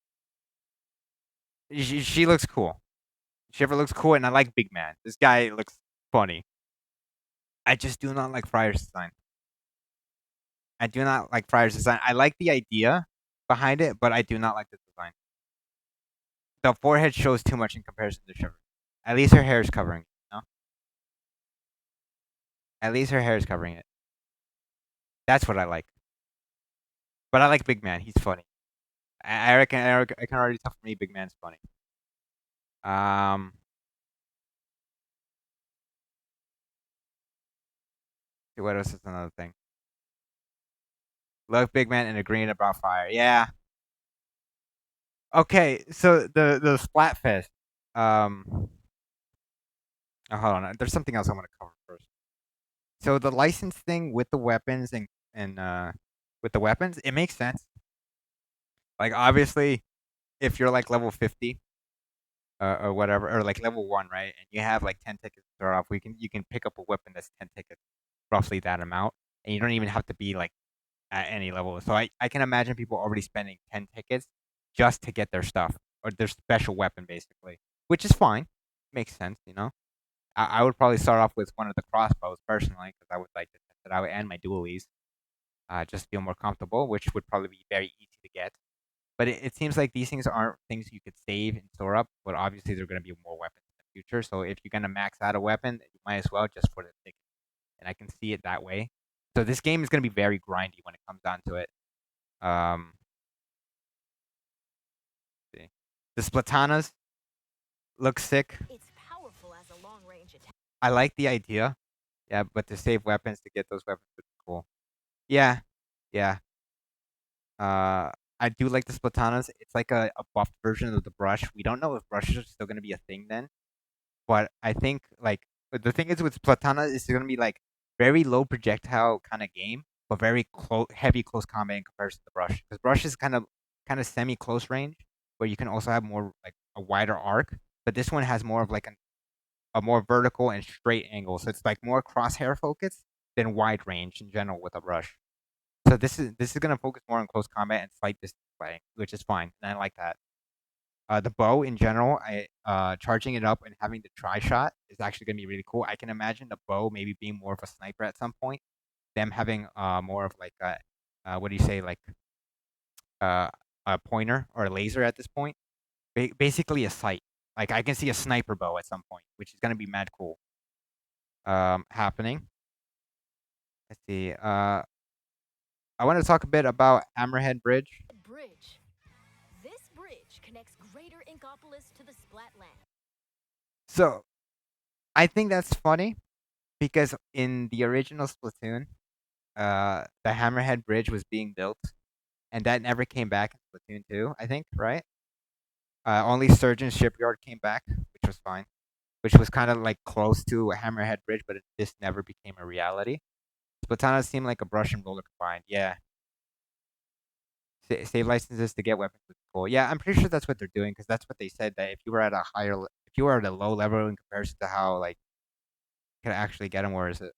she looks cool. Shiver looks cool, and I like Big Man. This guy looks funny. I just do not like Fryer's design. I do not like Fryer's design. I like the idea behind it, but I do not like the design. The forehead shows too much in comparison to Shiver. At least her hair is covering it. You know? At least her hair is covering it. That's what I like. But I like Big Man. He's funny. I can already tell for me, Big Man's funny. Um, what else is another thing? Love Big Man and agreeing about Fire. Yeah. Okay. So the Splatfest. Um. Oh, hold on. There's something else I want to cover first. So the license thing with the weapons and with the weapons, it makes sense. Like obviously, if you're like level 50 or whatever, or like level one, right, and you have like 10 tickets to start off, you can pick up a weapon that's 10 tickets, roughly that amount, and you don't even have to be like at any level. So I can imagine people already spending 10 tickets just to get their stuff or their special weapon, basically, which is fine, makes sense, you know. I would probably start off with one of the crossbows personally because I would like to test it out and my dualies, just feel more comfortable, which would probably be very easy to get. But it seems like these things aren't things you could save and store up, but obviously there are going to be more weapons in the future. So if you're going to max out a weapon, you might as well just for the ticket. And I can see it that way. So this game is going to be very grindy when it comes down to it. Um, see. The Splatanas look sick. It's powerful as a long range attack. I like the idea. Yeah, but to save weapons to get those weapons would be cool. Yeah, yeah. I do like the Splatanas. It's like a buffed version of the brush. We don't know if brushes are still going to be a thing then. But I think like but the thing is with Platana is going to be like very low projectile kind of game, but very heavy close combat in comparison to Brush. Because Brush is kind of semi close range, where you can also have more like a wider arc. But this one has more of like a more vertical and straight angle, so it's like more crosshair focus than wide range in general with a Brush. So this is going to focus more on close combat and slight distance fighting, which is fine, and I like that. The bow in general, I charging it up and having the try shot is actually gonna be really cool. I can imagine the bow maybe being more of a sniper at some point. Them having more of like what do you say, like uh, a pointer or a laser at this point. Basically a sight. Like I can see a sniper bow at some point, which is gonna be mad cool. Happening. Let's see. I want to talk a bit about Hammerhead Bridge. Bridge. This bridge connects Greater Inkopolis to the Splatland. So I think that's funny because in the original Splatoon, the Hammerhead Bridge was being built, and that never came back in Splatoon 2, I think, right? Only Surgeon's Shipyard came back, which was fine, which was kind of like close to a Hammerhead Bridge, but this never became a reality. Splatana seemed like a brush and roller combined. Yeah, save licenses to get weapons was cool. Yeah, I'm pretty sure that's what they're doing because that's what they said that if you were at a if you were at a low level in comparison to how like you could actually get them, where is it?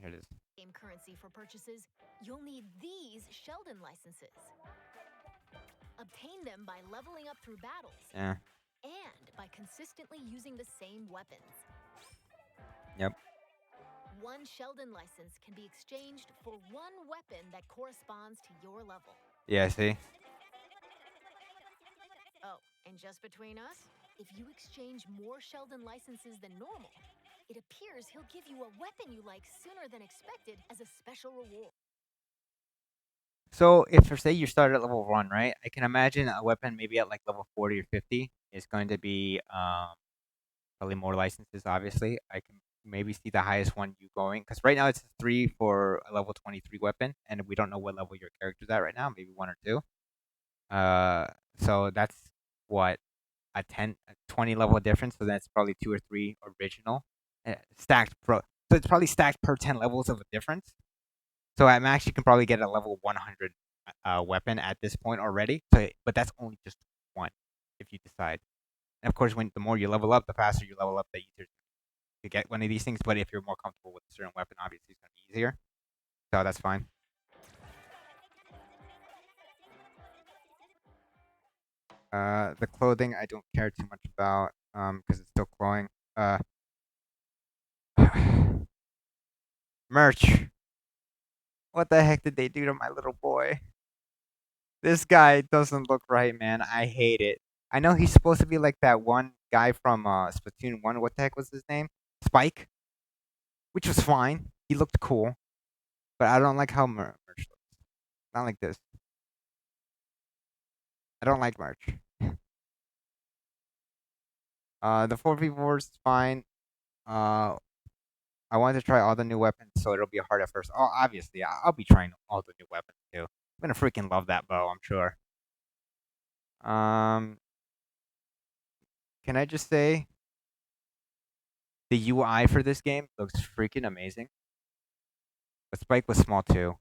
Here it is. Game currency for purchases, you'll need these Sheldon licenses. Obtain them by leveling up through battles Yeah. and by consistently using the same weapons. Yep. One Sheldon license can be exchanged for one weapon that corresponds to your level. Yeah. See. Oh, and just between us, if you exchange more Sheldon licenses than normal, it appears he'll give you a weapon you like sooner than expected as a special reward. So if say you start at level 1, right? I can imagine a weapon maybe at like level 40 or 50. is going to be probably more licenses. Obviously, I can maybe see the highest one you going because right now it's 3 for a level 23 weapon, and we don't know what level your character's at right now. Maybe 1 or 2. Uh, so that's what a 10, a 20 level difference. So that's probably 2 or 3 original stacked pro. So it's probably stacked per 10 levels of a difference. So at max, you can probably get a level 100 weapon at this point already. So, but that's only just one, if you decide. And of course, when the more you level up, the faster you level up, the easier to get one of these things. But if you're more comfortable with a certain weapon, obviously it's going to be easier. So that's fine. The clothing I don't care too much about because it's still glowing. Merch. What the heck did they do to my little boy? This guy doesn't look right, man. I hate it. I know he's supposed to be like that one guy from Splatoon 1. What the heck was his name? Spike, which was fine. He looked cool, but I don't like how merch looks. Not like this. I don't like merch. The 4v4 is fine. Uh, I wanted to try all the new weapons, so it'll be hard at first. Oh, obviously, I'll be trying all the new weapons too. I'm gonna freaking love that bow, I'm sure. Um, can I just say the UI for this game looks freaking amazing. But Spike was small too.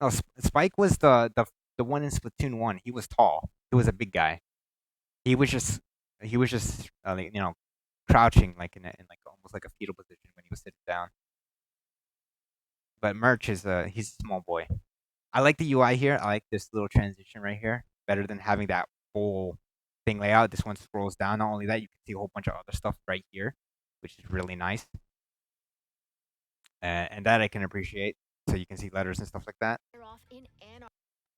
No, Spike was the one in Splatoon 1. He was tall. He was a big guy. He was just like, crouching like in like almost like a fetal position when he was sitting down. But Merch is he's a small boy. I like the UI here. I like this little transition right here better than having that whole thing layout. This one scrolls down. Not only that, you can see a whole bunch of other stuff right here, which is really nice. And that I can appreciate. So you can see letters and stuff like that.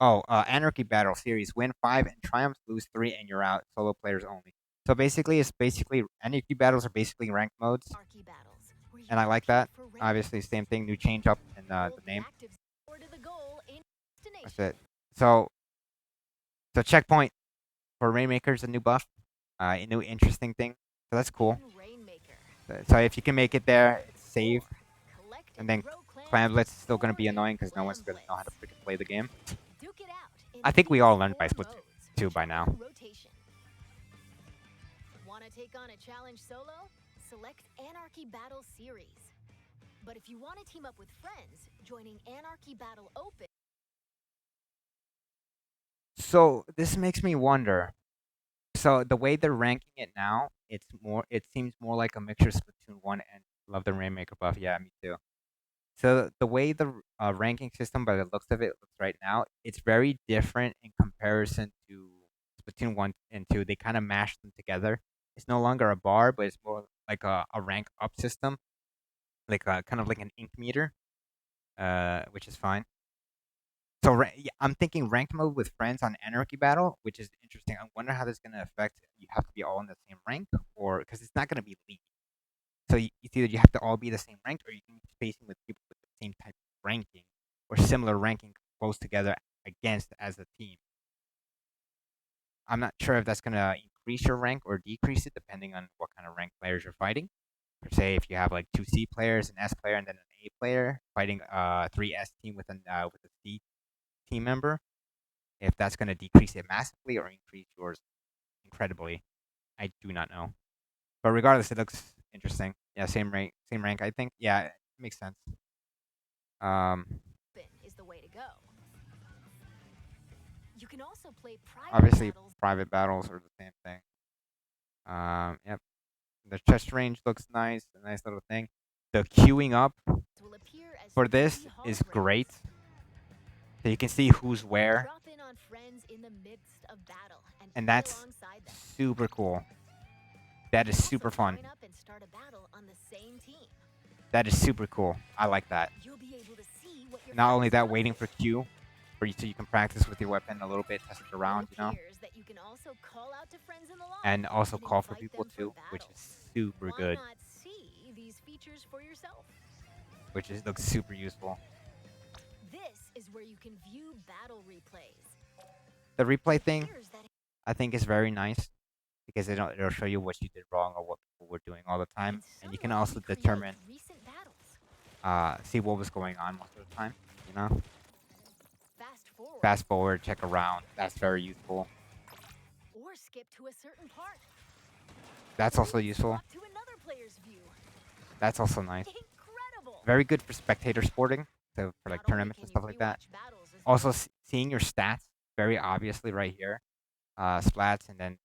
Oh, Anarchy Battle Series. Win 5 and triumphs, lose 3, and you're out. Solo players only. So basically, it's basically Anarchy Battles are basically ranked modes, and I like that. Obviously, same thing. New change up in the name. That's it. So, checkpoint for Rainmaker is a new buff, a new interesting thing. So that's cool. So if you can make it there, it's safe. And then Clamblitz is still gonna be annoying because no one's gonna know how to freaking play the game. I think we all learned by Splatoon 2 by now. Want to take on a challenge solo? Select Anarchy Battle Series. But if you want to team up with friends, joining Anarchy Battle Open. So this makes me wonder. So the way they're ranking it now, it seems more like a mixture of Splatoon 1 and Love the Rainmaker buff. Yeah, me too. So the way the ranking system, by the looks of it, looks right now, it's very different in comparison to Splatoon 1 and 2. They kind of mashed them together. It's no longer a bar, but it's more like a rank up system, like kind of like an ink meter, which is fine. So yeah, I'm thinking ranked mode with friends on Anarchy Battle, which is interesting. I wonder how this is going to affect. You have to be all in the same rank, or because it's not going to be league. So it's either you have to all be the same rank, or you can be spacing with people with the same type of ranking or similar ranking close together against as a team. I'm not sure if that's gonna increase your rank or decrease it depending on what kind of rank players you're fighting. Per se, if you have like 2 C players, an S player, and then an A player fighting 3 S team with a C team member, if that's gonna decrease it massively or increase yours incredibly, I do not know. But regardless, it looks interesting. Yeah, same rank, same rank. I think. Yeah, it makes sense. Um, Is the way to go. You can also play Obviously, private battles are the same thing. Yep. The chest range looks nice. A nice little thing. The queuing up for this is great. So you can see who's where, and that's super cool. That is super fun. That is super cool. I like that. Not only that, waiting for queue for you so you can practice with your weapon a little bit, test it around, and also call for people too, which is super good. Which looks super useful. This is where you can view battle replays. The replay thing, I think, is very nice. because it'll show you what you did wrong or what people were doing all the time, It's and so you can much also recreate determine recent battles. see what was going on most of the time. You know, Fast forward fast forward, check around. That's very useful. or skip to a certain part. That's Or also even useful. swap to another player's view. That's also nice. Incredible! Very good for spectator sporting, so for like Not only tournaments can and you stuff like that. rewatch battles as Also, seeing your stats very obviously right here, splats, and then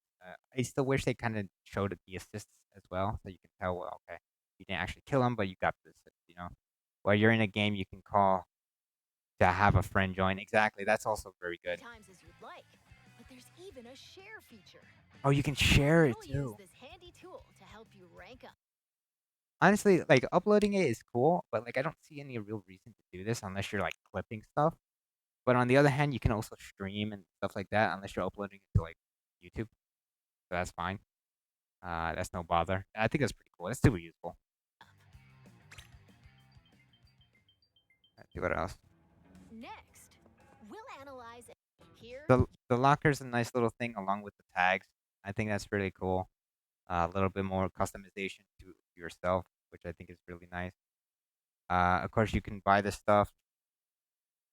I still wish they kind of showed the assists as well, so you can tell, well, okay, you didn't actually kill him, but you got the assist. While you're in a game, you can call to have a friend join. Exactly, that's also very good. times as you'd like. But there's even a share feature. Oh, you can share it You'll use too. this handy tool to help you rank up. Honestly, like uploading it is cool, but like I don't see any real reason to do this unless you're like clipping stuff. But on the other hand, you can also stream and stuff like that unless you're uploading it to like YouTube. So that's fine. That's no bother. I think that's pretty cool. That's super useful. Let's see what else. Next, we'll analyze here. The locker's a nice little thing along with the tags. I think that's really cool. A little bit more customization to yourself, which I think is really nice. Of course, you can buy this stuff.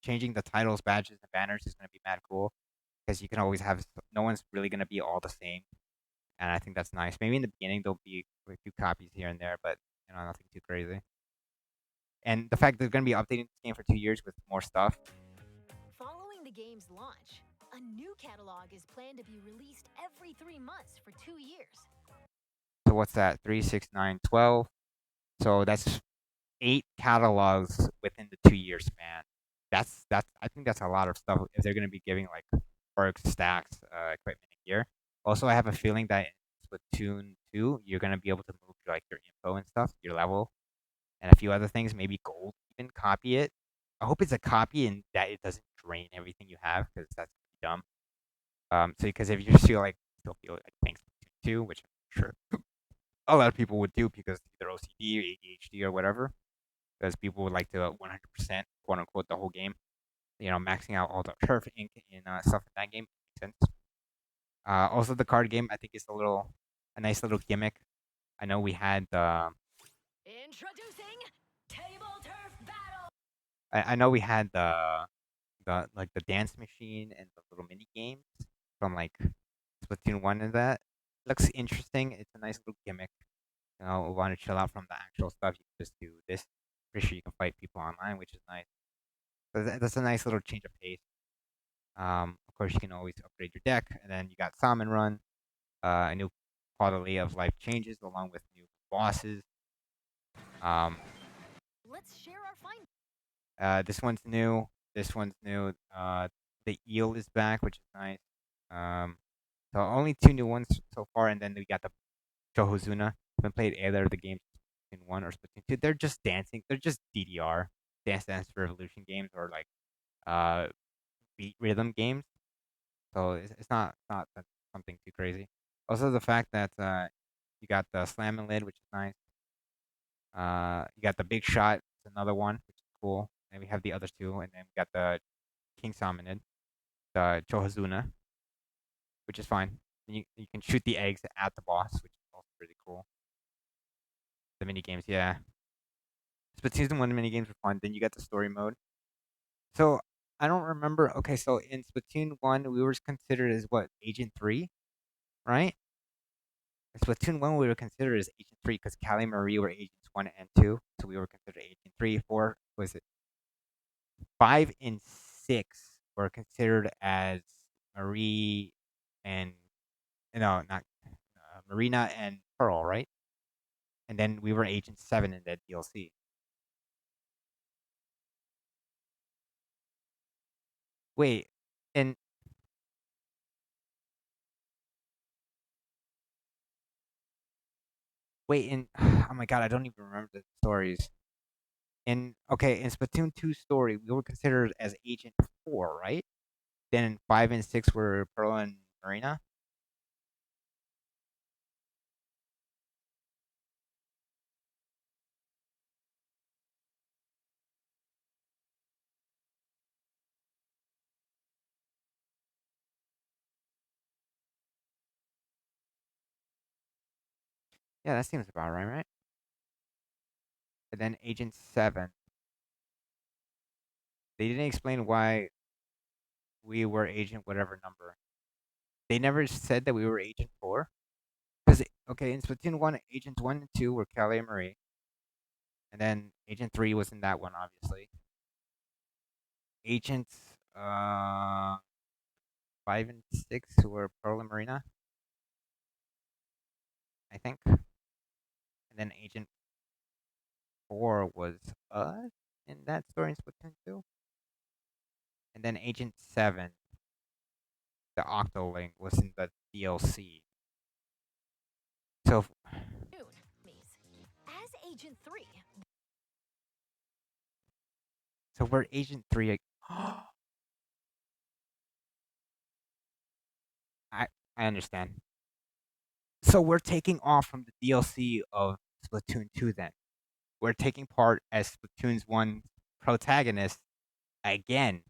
Changing the titles, badges, and banners is going to be mad cool because you can always have no one's really going to be all the same, and I think that's nice. Maybe in the beginning there'll be a few copies here and there, but nothing too crazy. And the fact they're going to be updating this game for 2 years with more stuff. Following the game's launch, a new catalog is planned to be released every 3 months for 2 years. So what's that? 3, 6, 9, 12. So that's 8 catalogs within the 2 year span. That's I think that's a lot of stuff if they're gonna be giving like perks, stacks, equipment and gear. Also, I have a feeling that in Splatoon 2, you're gonna be able to move like your info and stuff, your level, and a few other things. Maybe gold, even copy it. I hope it's a copy and that it doesn't drain everything you have because that's dumb. So because if you still feel like playing Splatoon 2, which I'm sure a lot of people would do because either OCD or ADHD or whatever, because people would like to 100% quote unquote the whole game. Maxing out all the turf ink and stuff in that game makes sense. Also, the card game I think is a nice little gimmick. I know we had the Introducing Table Turf Battle! I know we had the dance machine and the little mini games from like Splatoon 1 and that. Looks interesting. It's a nice little gimmick. Want to chill out from the actual stuff, you can just do this. Pretty sure you can fight people online, which is nice. So that's a nice little change of pace. Of course, you can always upgrade your deck, and then you got Salmon Run, a new quality of life changes along with new bosses. Um, Let's share our findings. this one's new. This one's new. The eel is back, which is nice. Um, so only 2 new ones so far, and then we got the Chohozuna. Haven't played either of the games in 1 or Splatoon 2. They're just dancing. They're just DDR, Dance Revolution games, or like uh beat rhythm games. So it's not something too crazy. Also, the fact that you got the slam and lid, which is nice. You got the big shot, it's another one, which is cool. And we have the other two, and then we got the king salmonid, the Chohazuna, which is fine. And you can shoot the eggs at the boss, which is also really cool. The mini games, yeah. Splatoon 1 mini games were fun. Then you got the story mode. So I don't remember. Okay, so in Splatoon 1, we were considered as what, Agent 3, right? In Splatoon 1, we were considered as Agent 3 because Callie and Marie were Agents 1 and 2. So we were considered Agent 3. 4, was it? 5 and 6 were considered as Marie and, no, not Marina and Pearl, right? And then we were Agent 7 in that DLC. Wait, and oh my god, I don't even remember the stories. In Splatoon 2 story, we were considered as Agent 4, right? Then in 5 and 6 were Pearl and Marina. Yeah, that seems about right, right? And then Agent 7. They didn't explain why we were Agent whatever number. They never said that we were Agent 4. Because, okay, in Splatoon 1, Agents 1 and 2 were Callie and Marie. And then Agent 3 was in that one, obviously. Agents 5 and 6 were Pearl and Marina, I think. And then Agent 4 was us in that story in Splatoon 2. And then Agent 7, the Octolink, was in the DLC. So, As Agent 3, so we're Agent 3. I, I understand. So we're taking off from the DLC of Splatoon 2 then. We're taking part as Splatoon's 1 protagonist again.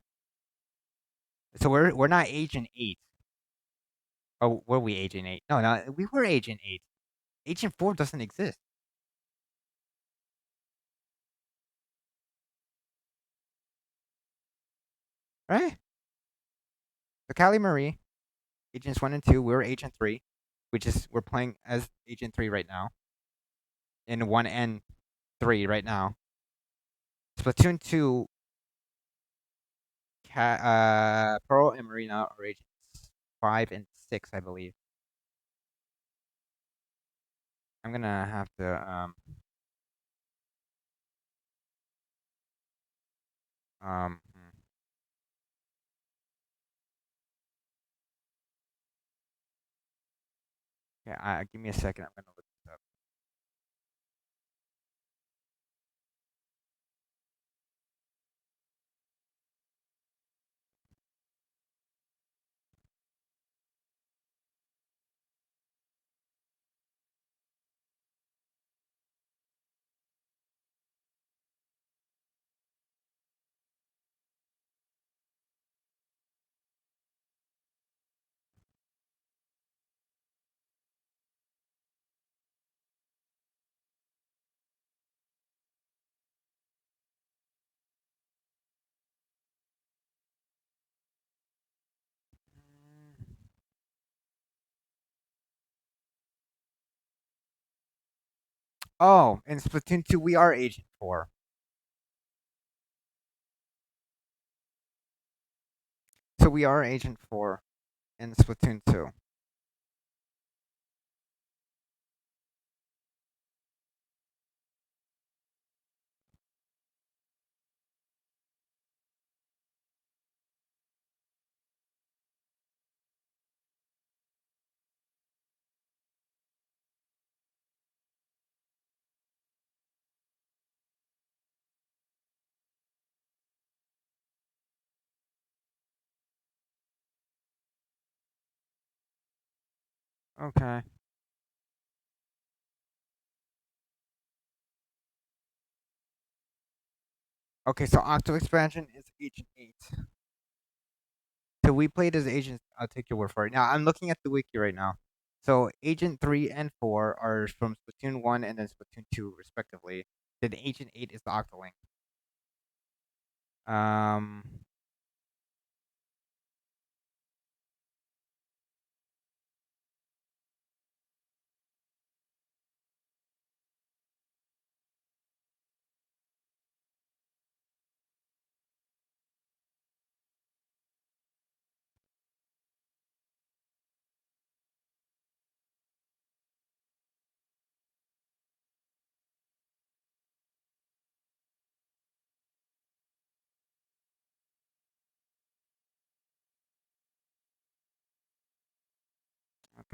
So we're not Agent 8. Oh, were we Agent 8? No, no, we were Agent 8. Agent 4 doesn't exist, right? So Callie Marie, Agents 1 and 2, we were Agent 3, which is we're playing as Agent 3 right now. In 1 and 3 right now. Splatoon 2, Pearl and Marina are Agents 5 and 6, I believe. I'm gonna have to hmm. Yeah, give me a second. I'm gonna look this up. Oh, in Splatoon 2, we are Agent 4. So we are Agent 4 in Splatoon 2. Okay. Okay, so Octo Expansion is Agent 8. So we played as Agent. I'll take your word for it. Now I'm looking at the wiki right now. So Agent 3 and 4 are from Splatoon 1 and then Splatoon 2, respectively. Then Agent 8 is the Octolink. Um.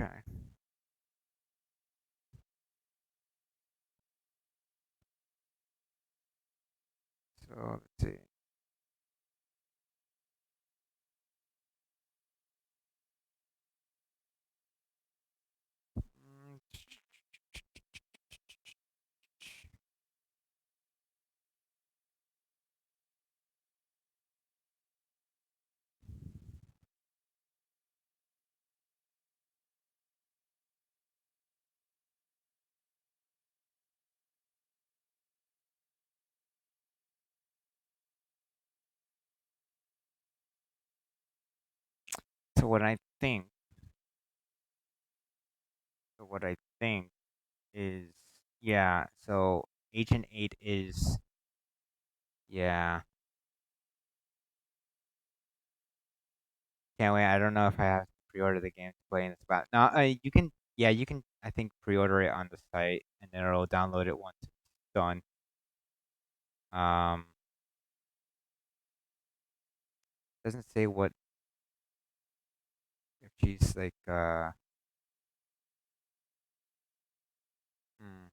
Okay. So let's see. Mm, So what I think is, yeah. So Agent 8 is, yeah. Can't wait. I don't know if I have to pre-order the game to play in the spot. No, you can. Yeah, you can. I think pre-order it on the site, and then it'll download it once it's done. Um, doesn't say what if she's like. Hmm,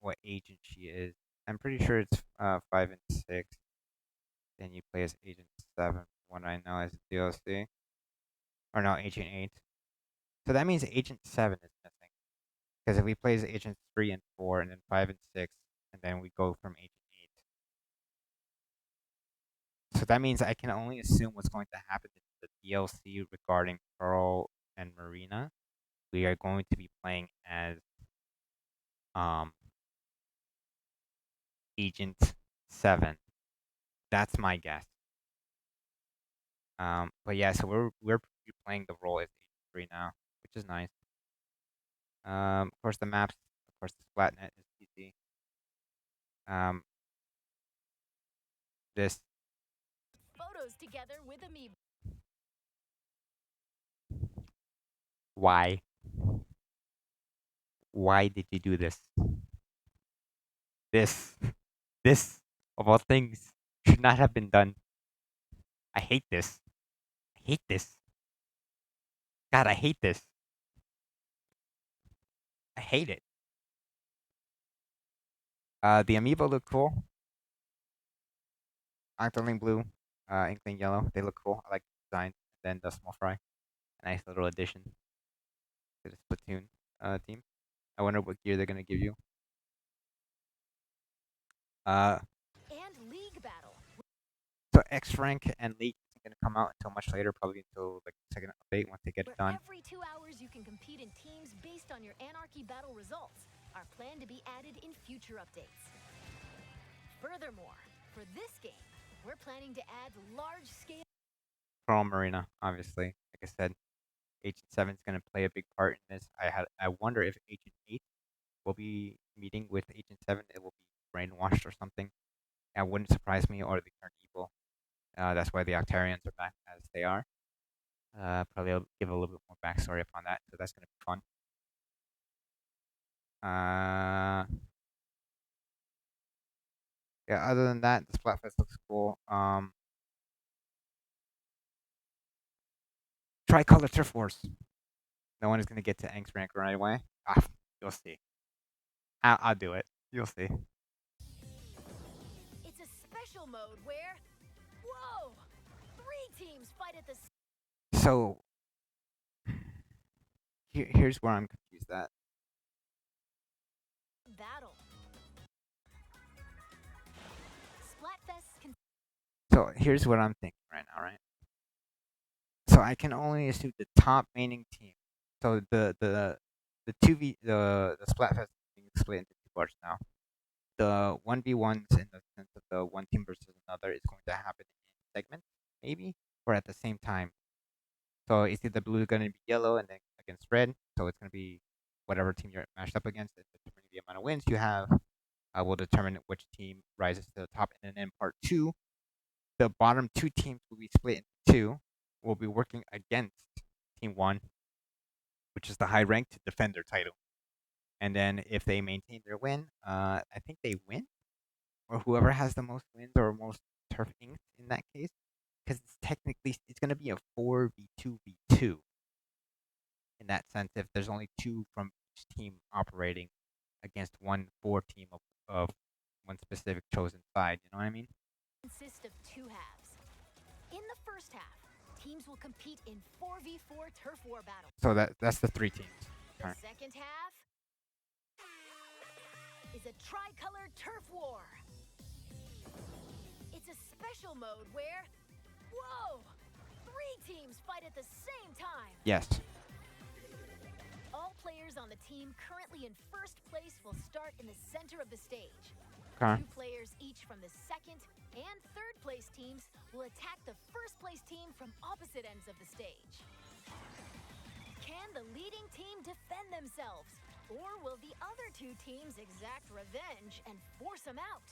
what agent she is. I'm pretty sure it's 5 and 6. Then you play as Agent 7. From what I know as DLC, or no, Agent 8. So that means Agent 7 is missing. Because if we play as Agents 3 and 4, and then 5 and 6, and then we go from Agent 8. So that means I can only assume what's going to happen in the DLC regarding Pearl and Marina. We are going to be playing as um Agent 7. That's my guess. But yeah, so we're playing the role as Agent 3 now, which is nice. Of course the maps, of course the Splatnet is PC. Um, this Photos together with Amiibo. why did you do this? This this of all things should not have been done. I hate this. I hate this. God, I hate this. I hate it. The amiibo look cool. Octoling blue, inkling yellow. They look cool. I like the design. And then the small fry, a nice little addition to the Splatoon team. I wonder what gear they're gonna give you. Uh, And League Battle. so X rank and League isn't gonna come out until much later, probably until like the second update once they get it Where done. every 2 hours you can compete in teams based on your Anarchy battle results are planned to be added in future updates. Furthermore, for this game, we're planning to add large-scale Pearl Marina, obviously. Like I said, Agent 7 is gonna play a big part in this. I wonder if Agent 8 will be meeting with Agent 7. It will be brainwashed or something. That wouldn't surprise me, or they turn evil. That's why the Octarians are back as they are. Probably I'll give a little bit more backstory upon that, so that's gonna be fun. Uh, yeah. Other than that, the Splatfest looks cool. Tricolor Turf Wars. No one is gonna get to Angst rank right away. You'll see. I'll do it. You'll see. It's a special mode where, whoa, 3 teams fight at the So here's where I'm confused at. battle. Splatfest can So here's what I'm thinking right now, right? So I can only assume the top maining team. So the two v the Splatfest is being split into two parts now. The 1v1s in the sense of the one team versus another is going to happen in segments, maybe, or at the same time. So it's either blue is going to be yellow and then against red. So it's going to be whatever team you're matched up against, and determining the amount of wins you have will determine which team rises to the top. And then in part two, the bottom two teams will be split into two. Will be working against team one, which is the high rank, to defend their title. And then if they maintain their win, I think they win, or whoever has the most wins or most turf inks in that case, because it's going to be a 4v2v2 in that sense. If there's only two from each team operating against one four team of one specific chosen side, you know what I mean? consist of 2 halves. In the first half, teams will compete in 4v4 turf war battles. So that's the three teams. The Okay. second half is a tricolor turf war. It's a special mode where, whoa, 3 teams fight at the same time. Yes. All players on the team currently in first place will start in the center of the stage. Okay. 2 players each from the second and third place teams will attack the first place team from opposite ends of the stage. Can the leading team defend themselves? Or will the other two teams exact revenge and force them out?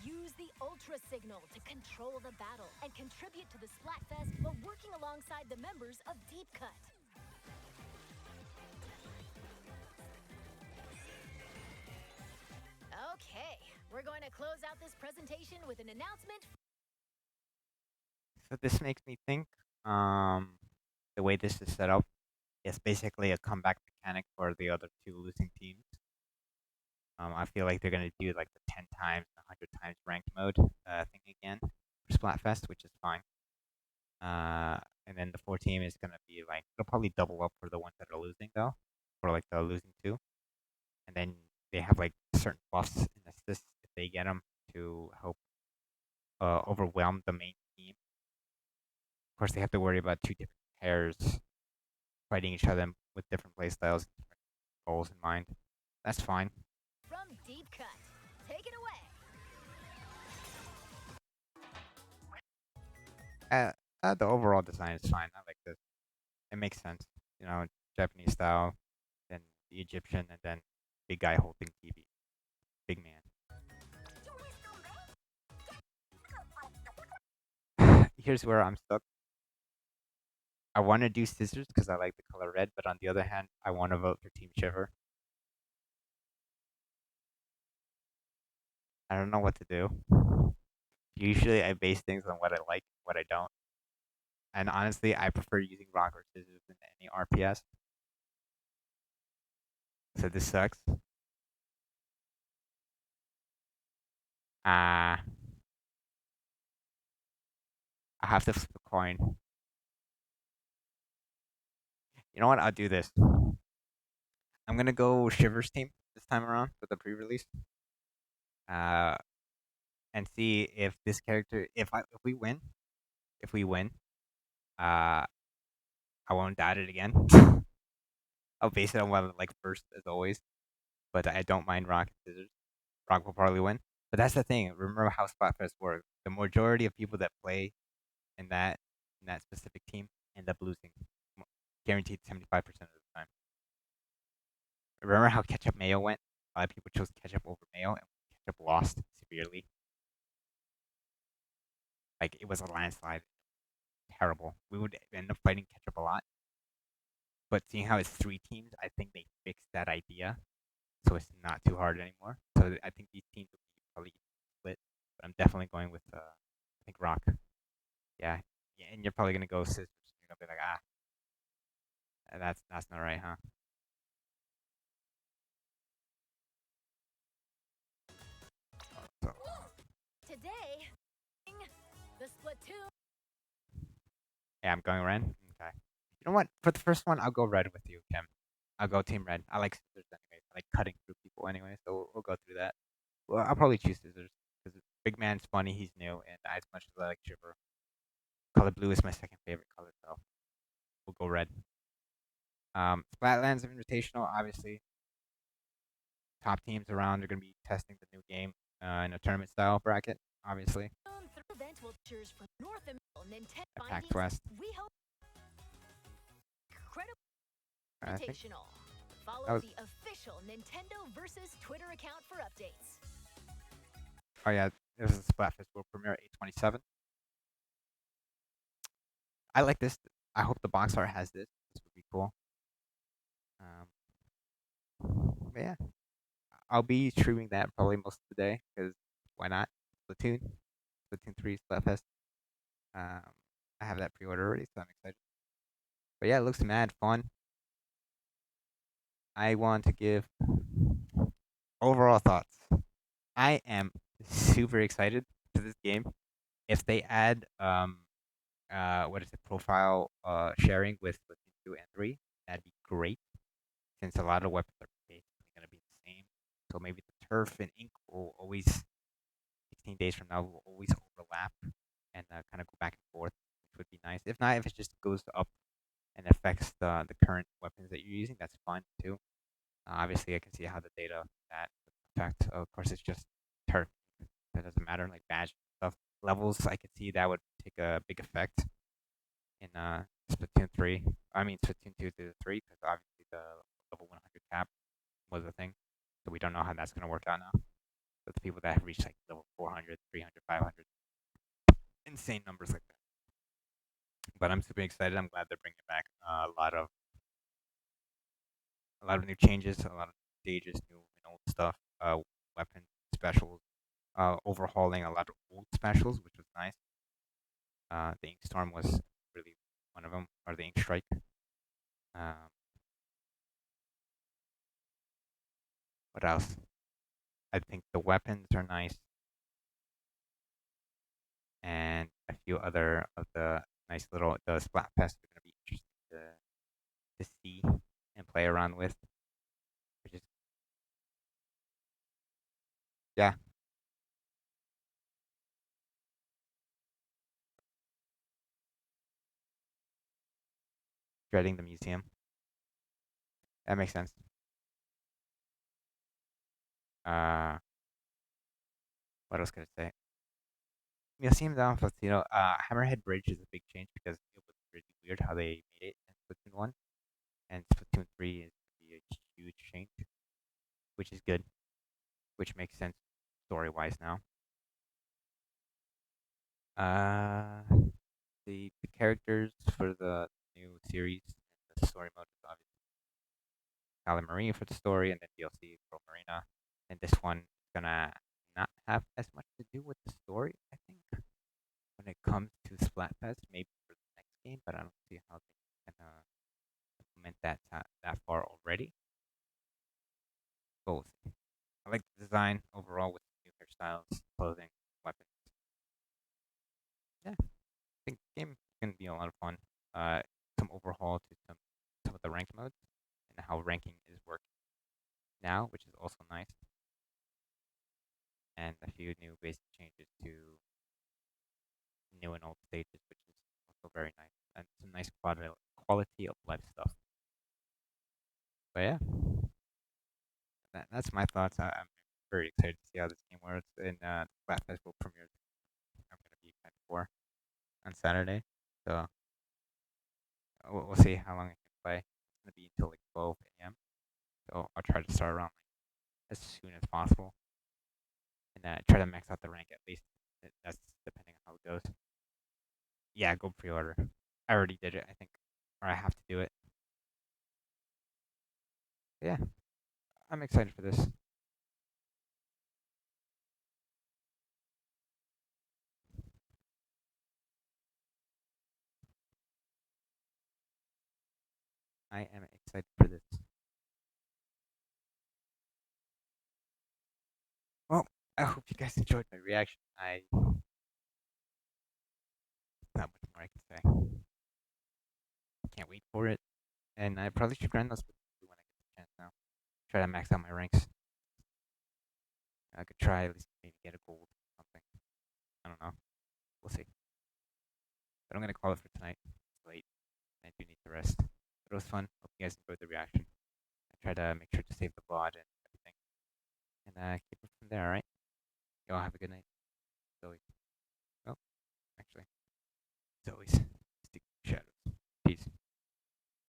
Use the Ultra Signal to control the battle and contribute to the Splatfest while working alongside the members of Deep Cut. Okay, we're going to close out this presentation with an announcement. So this makes me think, um, the way this is set up is basically a comeback mechanic for the other two losing teams. I feel like they're gonna do like the 10 times, 100 times ranked mode thing again for Splatfest, which is fine. And then the four team is gonna be like they'll probably double up for the ones that are losing though, for like the losing two, and then they have like certain buffs and assists if they get them to help overwhelm the main team. Of course, they have to worry about two different pairs fighting each other with different playstyles, different goals in mind. That's fine. From Deep Cut, take it away. The overall design is fine. I like this. It makes sense. You know, Japanese style, then the Egyptian, and then big guy holding TV. Big man. Here's where I'm stuck. I want to do scissors because I like the color red, but on the other hand, I want to vote for Team Shiver. I don't know what to do. Usually, I base things on what I like, what I don't. And honestly, I prefer using rock or scissors than any RPS. So this sucks. I have to flip a coin. You know what? I'll do this. I'm gonna go Shiver's team this time around for the pre-release. Uh, and see if this character, if we win, uh, I won't doubt it again. I'll base it on what I like first, as always. But I don't mind Rock and Scissors. Rock will probably win. But that's the thing. Remember how Splatfest works. The majority of people that play in that specific team end up losing, guaranteed 75% of the time. Remember how Ketchup Mayo went? A lot of people chose Ketchup over Mayo, and Ketchup lost severely. Like it was a landslide. Terrible. We would end up fighting Ketchup a lot. But seeing how it's three teams, I think they fixed that idea, so it's not too hard anymore. So I think these teams will be probably split. But I'm definitely going with I think Rock. Yeah, yeah, and you're probably gonna go Scissors. You're gonna be like, that's not right, huh? So, Today, the Splatoon. yeah, I'm going red. Okay. You know what? For the first one, I'll go red with you, Kim. I'll go team red. I like scissors anyways. I like cutting through people anyway, so we'll go through that. Well, I'll probably choose scissors because Big Man's funny. He's new, and as much as I like Shiver, color blue is my second favorite color, so we'll go red. Splatlands Invitational, obviously, top teams around are going to be testing the new game in a tournament style bracket, obviously. Through event will cheers from North America Nintendo At PAX findings. West, We hope credible I think invitational. that Follow was. the official Nintendo versus Twitter account for updates. Oh yeah, this is Splatfest World Premiere 827. I like this. I hope the box art has this. This would be cool. Um, but yeah, I'll be streaming that probably most of the day because why not? Splatoon, Splatoon 3 Splatfest. Um, I have that pre-order already, so I'm excited. But yeah, it looks mad fun. I want to give overall thoughts. I am super excited for this game. If they add what is it, profile sharing with Splatoon 2 and 3, that'd be great. Since a lot of weapons are basically gonna be the same. So maybe the turf and ink will always 16 days from now will always overlap and kind of go back and forth, which would be nice. If not, if it just goes up and affects the current weapons that you're using, that's fine too. Obviously, I can see how the data that would affect. Of course, it's just turf. matter, like badge stuff. Levels, I could see that would take a big effect in Splatoon 3. I mean Splatoon 2 to 3, because obviously the level 100 cap was a thing. So we don't know how that's gonna work out now. But the people that have reached like level 400, 300, 500, insane numbers like that. But I'm super excited. I'm glad they're bringing back a lot of new changes, a lot of stages, new and old stuff, weapon specials, overhauling a lot of old specials, which was nice. The Ink Storm was really one of them, or the Ink Strike. Um, what else? I think the weapons are nice, and a few other of the nice little the Splatfests are gonna be interesting to see and play around with, which is yeah, dreading the museum. That makes sense. Uh, what else could I say? Museum down Faustino. Hammerhead Bridge is a big change because it was really weird how they made it in Splatoon 1, and Splatoon 3 is gonna be a huge change, which is good, which makes sense story wise now. Uh, the characters for the new series, the story mode is obviously Alan Marie for the story, and then DLC for Marina. And this one is gonna not have as much to do with the story, I think, when it comes to Splatfest. Maybe for the next game, but I don't see how they can implement that far already. But we'll see. I like the design overall with new hairstyles, clothing, weapons. Yeah, I think the game is gonna be a lot of fun. Uh, some overhaul to some of the ranked modes and how ranking is working now, which is also nice, and a few new basic changes to new and old stages, which is also very nice, and some nice quality of life stuff. But yeah, that's my thoughts. I'm very excited to see how this game works. And Flat Festival premieres. I'm gonna be excited for on Saturday, so we'll see how long I can play. It's gonna be until like 12 a.m. So I'll try to start around like as soon as possible, and try to max out the rank at least. That's depending on how it goes. Yeah, go pre-order. I already did it, I think, or I have to do it. Yeah, I'm excited for this. I am excited for this. Well, I hope you guys enjoyed my reaction. I not much more I can say. Can't wait for it, and I probably should grind those when I get the chance now. Try to max out my ranks. I could try at least maybe get a gold or something. I don't know. We'll see. But I'm gonna call it for tonight. It's late. And I do need to rest. But it was fun. Hope you guys enjoyed the reaction. I try to make sure to save the VOD and everything, and keep it from there. All right. Y'all have a good night.